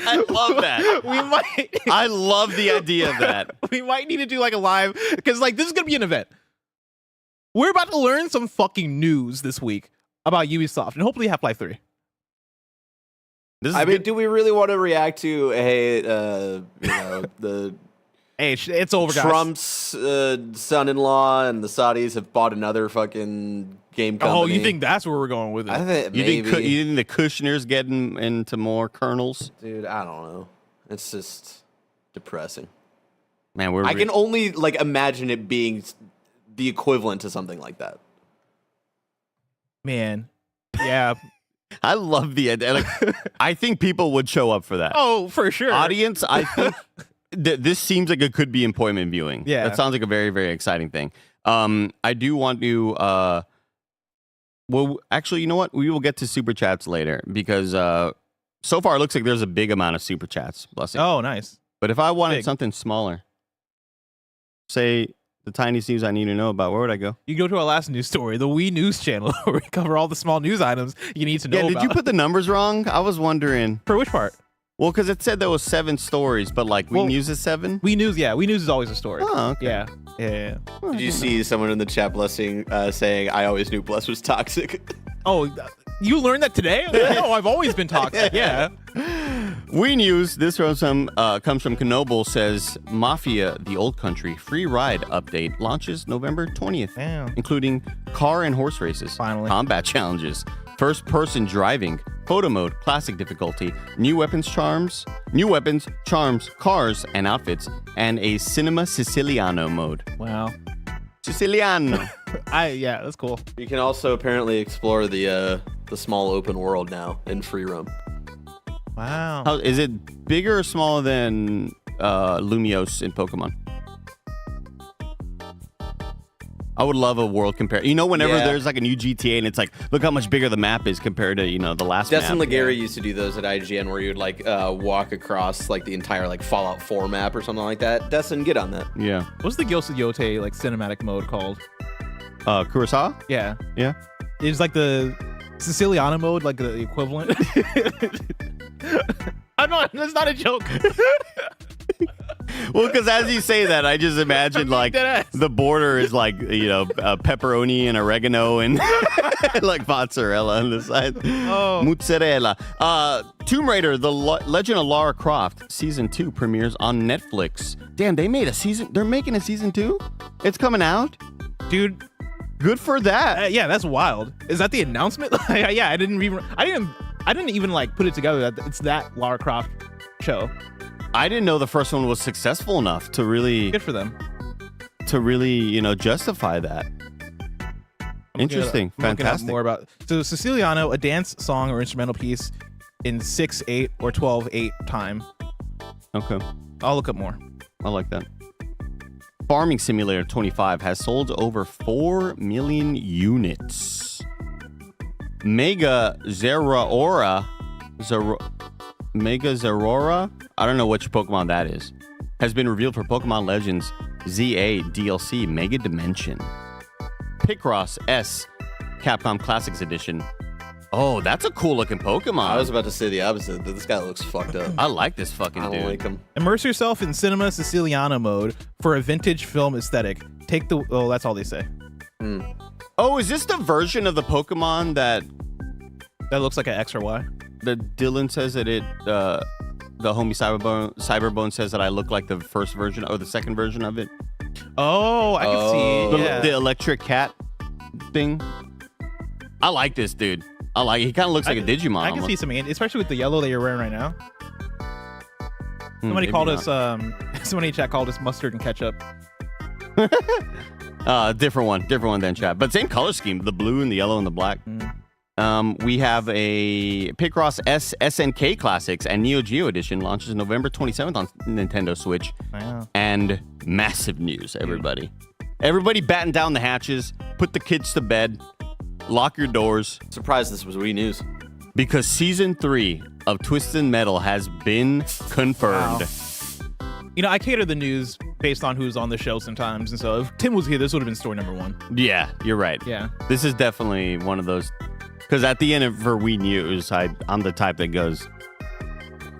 I love that. We might. I love the idea of that. We might need to do like a live because like this is gonna be an event. We're about to learn some fucking news this week about Ubisoft and hopefully Half-Life 3. Do we really want to react to the Hey, it's over, guys. Trump's son-in-law and the Saudis have bought another fucking game company? Oh, you think that's where we're going with it? I think you maybe. think the Kushner's getting into more kernels? Dude, I don't know. It's just depressing. Man, I can only imagine it being the equivalent to something like that. Man, yeah. I love the idea. I think people would show up for that. Oh, for sure. Audience, I think this seems like it could be appointment viewing. Yeah. That sounds like a very, very exciting thing. I do want to... well, actually, you know what? We will get to Super Chats later because so far it looks like there's a big amount of Super Chats. Blessing. Oh, nice. But if I wanted something smaller, say... the tiniest news I need to know about, where would I go? You go to our last news story, the Wii News channel, where we cover all the small news items you need to know about. Did you put the numbers wrong? I was wondering. For which part? Well, because it said there was 7 stories, but Wii News is 7? Wii News, yeah. Wii News is always a story. Oh, okay. Yeah. Did you see someone in the chat saying, I always knew Bless was toxic? Oh, you learned that today? No, I've always been toxic. Yeah. Wii News, this comes from Knoble, says Mafia, the Old Country free ride update launches November 20th, Damn. including car and horse races, Finally. combat challenges, first-person driving, photo mode, classic difficulty, new weapons, charms, cars, and outfits, and a Cinema Siciliano mode. Wow. Siciliano. Yeah, that's cool. You can also apparently explore the small open world now in free roam. Wow. Is it bigger or smaller than Lumiose in Pokemon? I would love a world compare. Whenever there's a new GTA and it's look how much bigger the map is compared to the last Destin map. Legary used to do those at IGN where you'd walk across the entire Fallout 4 map or something like that. Destin, get on that. Yeah. What's the Ghost of Yōtei cinematic mode called? Kurosawa? Yeah. Yeah. It's the Siciliano mode, the equivalent. I'm not. That's not a joke. Well, because as you say that, I just imagine the border is pepperoni and oregano and mozzarella on the side. Oh. Mozzarella. Tomb Raider: The Legend of Lara Croft season 2 premieres on Netflix. Damn, they made a season. They're making a season 2. It's coming out, Dude. Good for that. Yeah, that's wild. Is that the announcement? Yeah, I didn't even put it together that it's that Lara Croft show. I didn't know the first one was successful enough to really Good for them. to really, justify that. Interesting. Fantastic. More about Siciliano, a dance song or instrumental piece in 6/8 or 12/8 time. Okay. I'll look up more. I like that. Farming Simulator 25 has sold over 4 million units. Mega Zeraora, I don't know which Pokemon that is, has been revealed for Pokemon Legends ZA DLC Mega Dimension. Picross S Capcom Classics Edition. Oh, that's a cool looking Pokemon. I was about to say the opposite. This guy looks fucked up. I like this fucking dude. I don't like him. Immerse yourself in Cinema Siciliano mode for a vintage film aesthetic. That's all they say. Oh, is this the version of the Pokemon that looks like an X or Y? That Dylan says that the homie Cyberbone says that I look like the first version or the second version of it. Oh, I can see. Yeah. The electric cat thing. I like this dude. He kind of looks like a Digimon. I can see some, especially with the yellow that you're wearing right now. Somebody called us. Somebody in chat called us mustard and ketchup. Different one than chat, but same color scheme: the blue and the yellow and the black. We have a Picross S SNK Classics and Neo Geo Edition launches November 27th on Nintendo Switch. Wow. And massive news, everybody. Everybody batten down the hatches, put the kids to bed, lock your doors. Surprised this was Wii News. Because Season 3 of Twisted Metal has been confirmed. Wow. I cater the news based on who's on the show sometimes, and so if Tim was here, this would have been story number 1. Yeah, you're right. Yeah. This is definitely one of those... Because at the end of for Wii News, I'm the type that goes,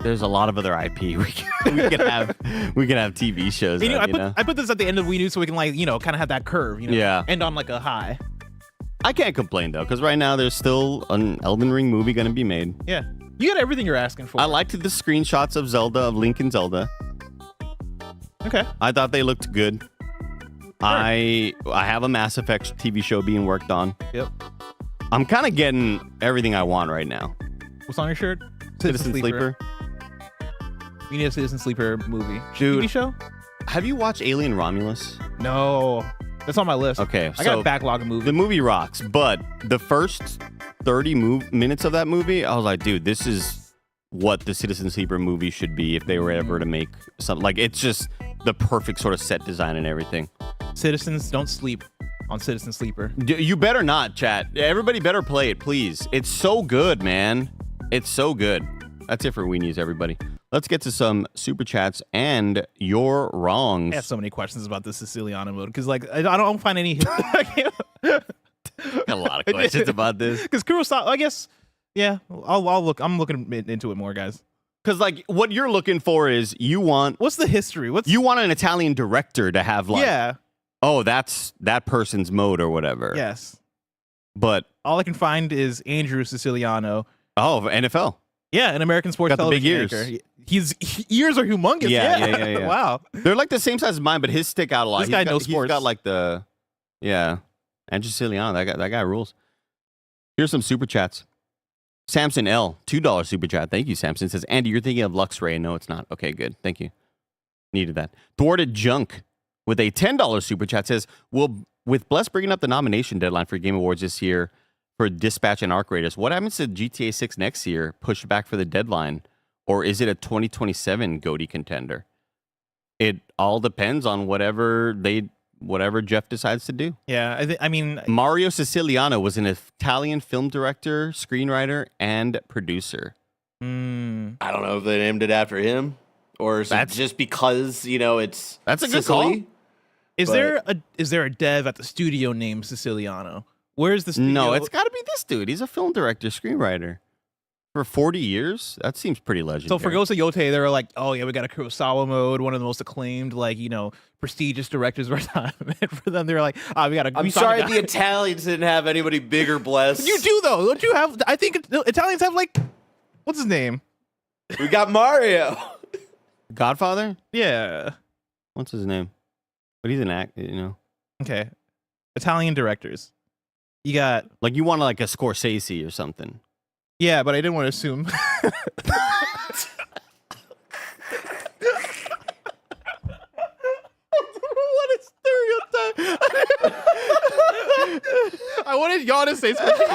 there's a lot of other IP we can have TV shows. I put this at the end of Wii News so we can kind of have that curve. Yeah. End on like a high. I can't complain though, because right now there's still an Elden Ring movie going to be made. Yeah. You got everything you're asking for. I liked the screenshots of Link and Zelda. Okay. I thought they looked good. Sure. I have a Mass Effect TV show being worked on. Yep. I'm kind of getting everything I want right now. What's on your shirt? Citizen Sleeper. We need a Citizen Sleeper movie. Dude, TV show? Have you watched Alien Romulus? No. That's on my list. Okay. I got a backlog of movies. The movie rocks, but the first 30 minutes of that movie, I was like, dude, this is what the Citizen Sleeper movie should be if they were ever to make something. Like, it's just the perfect sort of set design and everything. Citizens, don't sleep on Citizen Sleeper. You better not, chat. Everybody better play it, please. It's so good, man. It's so good. That's it for Wii News, everybody. Let's get to some super chats and your wrongs. I have so many questions about the Siciliano mode because, I don't find any. Got a lot of questions about this. Because Kurosawa, I guess, yeah. I'll look. I'm looking into it more, guys. Because what you're looking for is you want. What's the history? You want an Italian director to have yeah. Oh, that's that person's mode or whatever. Yes. But all I can find is Andrew Siciliano. Oh, NFL. Yeah, an American sports television anchor. His ears are humongous. Yeah. Wow. They're like the same size as mine, but his stick out a lot. This guy knows sports. He's got like the, Andrew Siciliano. That guy rules. Here's some super chats. Samson L, $2 super chat. Thank you, Samson. Says, Andy, you're thinking of Luxray. No, it's not. Okay, good. Thank you. Needed that. Thwarted Junk with a $10 super chat says, with Bless bringing up the nomination deadline for Game Awards this year for Dispatch and Arc Raiders, what happens to GTA 6 next year? Pushed back for the deadline? Or is it a 2027 GOTY contender? It all depends on whatever Jeff decides to do. Yeah, I mean... Mario Siciliano was an Italian film director, screenwriter, and producer. I don't know if they named it after him. Or is it just because, it's That's a good Sicily? call. Is there a dev at the studio named Siciliano? Where's the studio? No, it's got to be this dude. He's a film director, screenwriter. For 40 years? That seems pretty legendary. So for Ghost of Yōtei, they were like, oh yeah, we got a Kurosawa mode, one of the most acclaimed, prestigious directors of our time. And for them, they were like, we got a... I'm sorry the Italians didn't have anybody bigger, Bless. You do, though. Don't you have... I think Italians have, what's his name? We got Mario. Godfather? Yeah. What's his name? But he's an actor, Okay. Italian directors. You got... you want a Scorsese or something. Yeah, but I didn't want to assume. What a I wanted y'all to say something.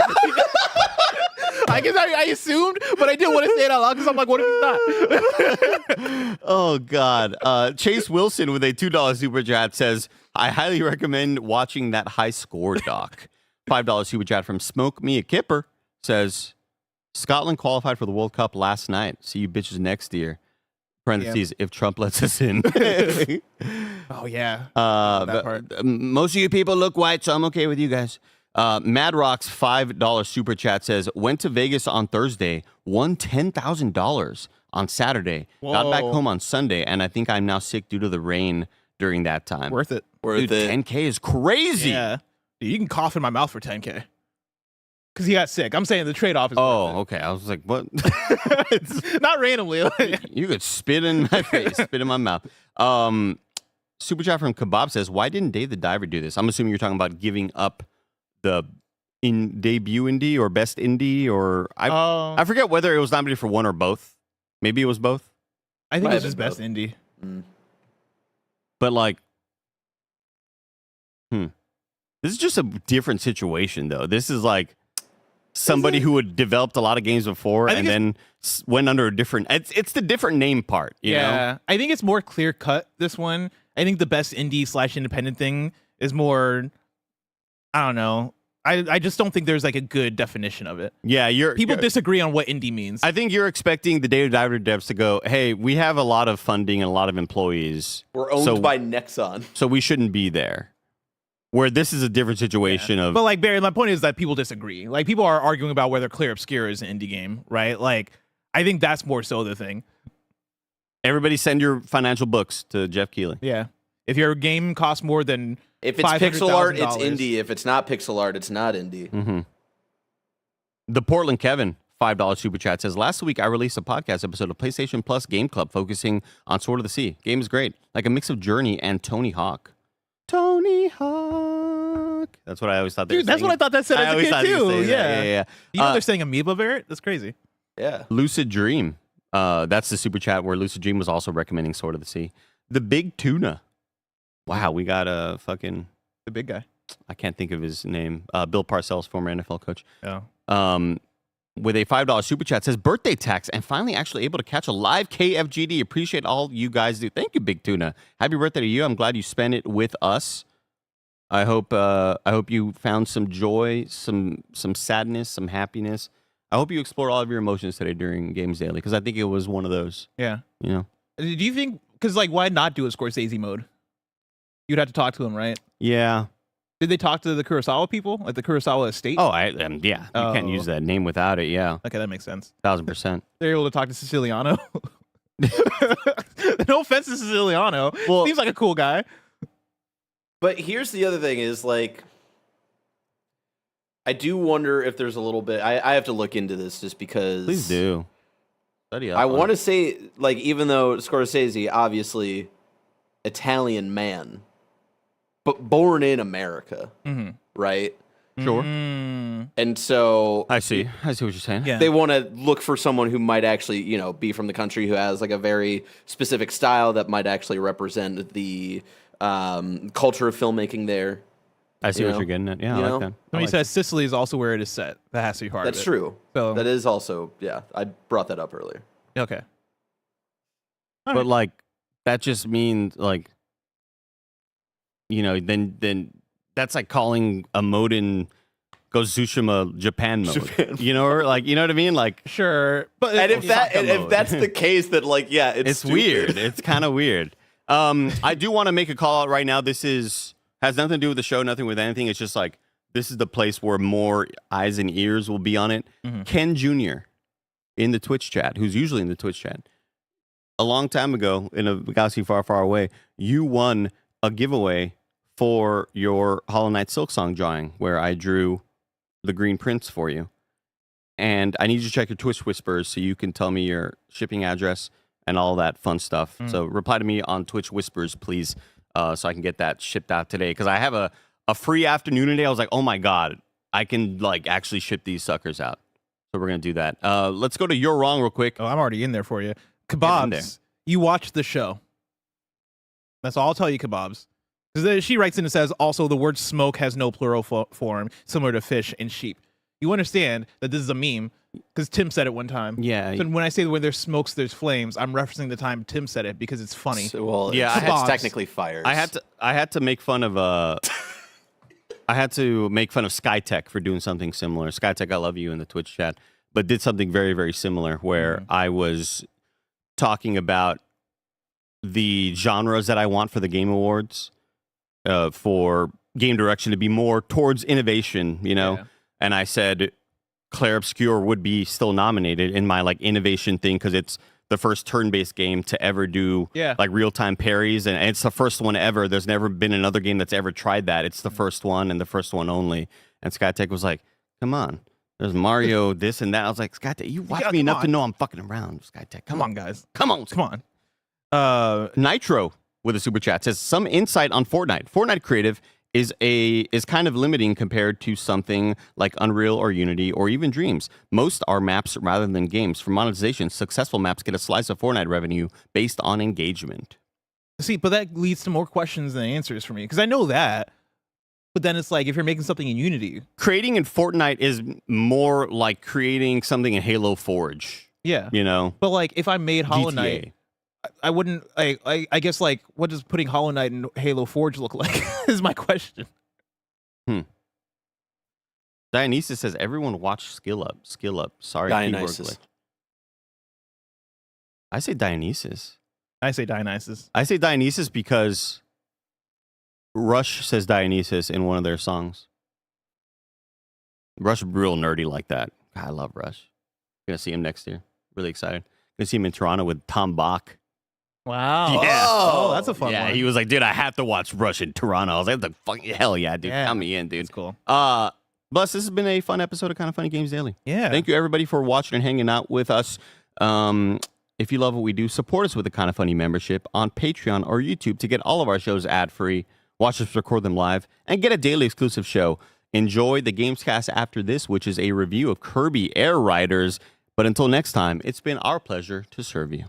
I guess I assumed, but I didn't want to say it out loud because I'm like, what if he's not? Oh, God. Chase Wilson with a $2 super chat says, I highly recommend watching that high score doc. $5 super chat from Smoke Me a Kipper says, Scotland qualified for the World Cup last night. See you bitches next year. Parentheses, if Trump lets us in. Oh, yeah. That part. Most of you people look white, so I'm okay with you guys. Mad Rock's $5 super chat says, went to Vegas on Thursday, won $10,000 on Saturday, got back home on Sunday, and I think I'm now sick due to the rain during that time. Worth it. Dude, 10K is crazy. Yeah. Dude, you can cough in my mouth for 10K. Because he got sick. I'm saying the trade-off is worth it. Okay. I was like, what? Not randomly. You could spit in my face, spit in my mouth. Super chat from Kebab says, why didn't Dave the Diver do this? I'm assuming you're talking about giving up the debut indie or best indie, or I forget whether it was nominated for one or both. Maybe it was both. I think it was his best indie. But like, this is just a different situation, though. This is like somebody who had developed a lot of games before and then went under a different. It's the different name part. You know? I think it's more clear cut. This one, I think the best indie / independent thing is more. I don't know. I just don't think there's like a good definition of it. Yeah, people disagree on what indie means. I think you're expecting the Dave the Diver devs to go, hey, we have a lot of funding and a lot of employees. We're owned by Nexon, so we shouldn't be there. Where this is a different situation of. But like Barry, my point is that people disagree. Like people are arguing about whether Clear Obscure is an indie game, right? Like I think that's more so the thing. Everybody send your financial books to Jeff Keighley. Yeah. If your game costs more than if it's pixel art, it's indie. If it's not pixel art, it's not indie. Mm-hmm. The Portland Kevin, $5 super chat says, last week I released a podcast episode of PlayStation Plus Game Club focusing on Sword of the Sea. Game is great. Like a mix of Journey and Tony Hawk. Tony Hawk. That's what I always thought they were saying. Dude, that's what I thought that said as a kid too. Yeah. You know they're saying Amoeba Barrett? That's crazy. Yeah. Lucid Dream. That's the super chat where Lucid Dream was also recommending Sword of the Sea. The Big Tuna. Wow, we got a fucking... The big guy. I can't think of his name. Bill Parcells, former NFL coach. Oh. With a $5 super chat, says birthday tax and finally actually able to catch a live KFGD. Appreciate all you guys do. Thank you, Big Tuna. Happy birthday to you. I'm glad you spent it with us. I hope you found some joy, some sadness, some happiness. I hope you explored all of your emotions today during Games Daily, because I think it was one of those. Yeah. You know. Do you think, because like, why not do a Scorsese mode? You'd have to talk to him, right? Yeah. Did they talk to the Kurosawa people, like the Kurosawa estate? Oh, yeah. You can't use that name without it. Yeah. Okay, that makes sense. 1,000%. They're able to talk to Siciliano. No offense to Siciliano. Well, seems like a cool guy. But here's the other thing: is like, I do wonder if there's a little bit. I have to look into this just because. Please do. Study up. I want to say, like, even though Scorsese, obviously, Italian man, but born in America, right? Sure. And so I see what you're saying. Yeah. They want to look for someone who might actually, be from the country, who has like a very specific style that might actually represent the culture of filmmaking there. I see what you're getting at. Yeah, I like that. When he says Sicily is also where it is set, that has to be part of it. That's true. So that is also, I brought that up earlier. Okay. But like, that just means like, then that's like calling a mode in Ghost Tsushima Japan mode. Or like, you know what I mean? Like, sure. But and if that's the case, that like, yeah, it's weird. It's kind of weird. I do want to make a call out right now. This has nothing to do with the show, nothing with anything. It's just like, this is the place where more eyes and ears will be on it. Ken Jr. in the Twitch chat, who's usually in the Twitch chat, a long time ago in a galaxy far, far away, you won a giveaway for your Hollow Knight Silksong drawing, where I drew the Green Prince for you. And I need you to check your Twitch Whispers so you can tell me your shipping address and all that fun stuff. So reply to me on Twitch Whispers, please, so I can get that shipped out today. Because I have a free afternoon today. I was like, oh my God, I can like actually ship these suckers out. So we're going to do that. Let's go to You're Wrong real quick. Oh, I'm already in there for you. Kebabs, you watched the show. That's all I'll tell you, Kebabs. Because she writes in and says, also, the word smoke has no plural form, similar to fish and sheep. You understand that this is a meme, because Tim said it one time. Yeah. So when I say when there's smokes, there's flames, I'm referencing the time Tim said it because it's funny. It's technically fires. I had to make fun of I had to make fun of SkyTech for doing something similar. SkyTech, I love you in the Twitch chat, but did something very, very similar where I was talking about the genres that I want for the Game Awards, for game direction to be more towards innovation, you know? Yeah. And I said Clair Obscur would be still nominated in my like innovation thing because it's the first turn-based game to ever do like real-time parries, and it's the first one ever. There's never been another game that's ever tried that. It's the first one and the first one only. And SkyTech was like, come on. There's Mario, this and that. I was like, SkyTech, you watch me enough to know I'm fucking around. SkyTech, come on, guys. Come on. Come on. Nitro with a super chat says, some insight on Fortnite. Fortnite creative is kind of limiting compared to something like Unreal or Unity or even Dreams. Most are maps rather than games. For monetization, successful maps get a slice of Fortnite revenue based on engagement. See, but that leads to more questions than answers for me, because I know that. But then it's like, if you're making something in Unity, creating in Fortnite is more like creating something in Halo Forge. Yeah, you know. But like, if I made Hollow Knight, I wouldn't. I guess like, what does putting Hollow Knight in Halo Forge look like? Is my question. Dionysus says everyone watch Skill Up. Skill Up. Sorry, Dionysus. I say Dionysus. I say Dionysus. I say Dionysus because Rush says Dionysus in one of their songs. Rush real nerdy like that. God, I love Rush. Gonna see him next year. Really excited. Gonna see him in Toronto with Tom Bach. Wow. Yeah. Oh, that's a fun one. Yeah, he was like, dude, I have to watch Rush in Toronto. I was like, the fucking hell yeah, dude. Count me in, dude. That's cool. Bless, this has been a fun episode of Kind of Funny Games Daily. Yeah. Thank you, everybody, for watching and hanging out with us. If you love what we do, support us with a Kind of Funny membership on Patreon or YouTube to get all of our shows ad-free, watch us record them live, and get a daily exclusive show. Enjoy the Gamescast after this, which is a review of Kirby Air Riders. But until next time, it's been our pleasure to serve you.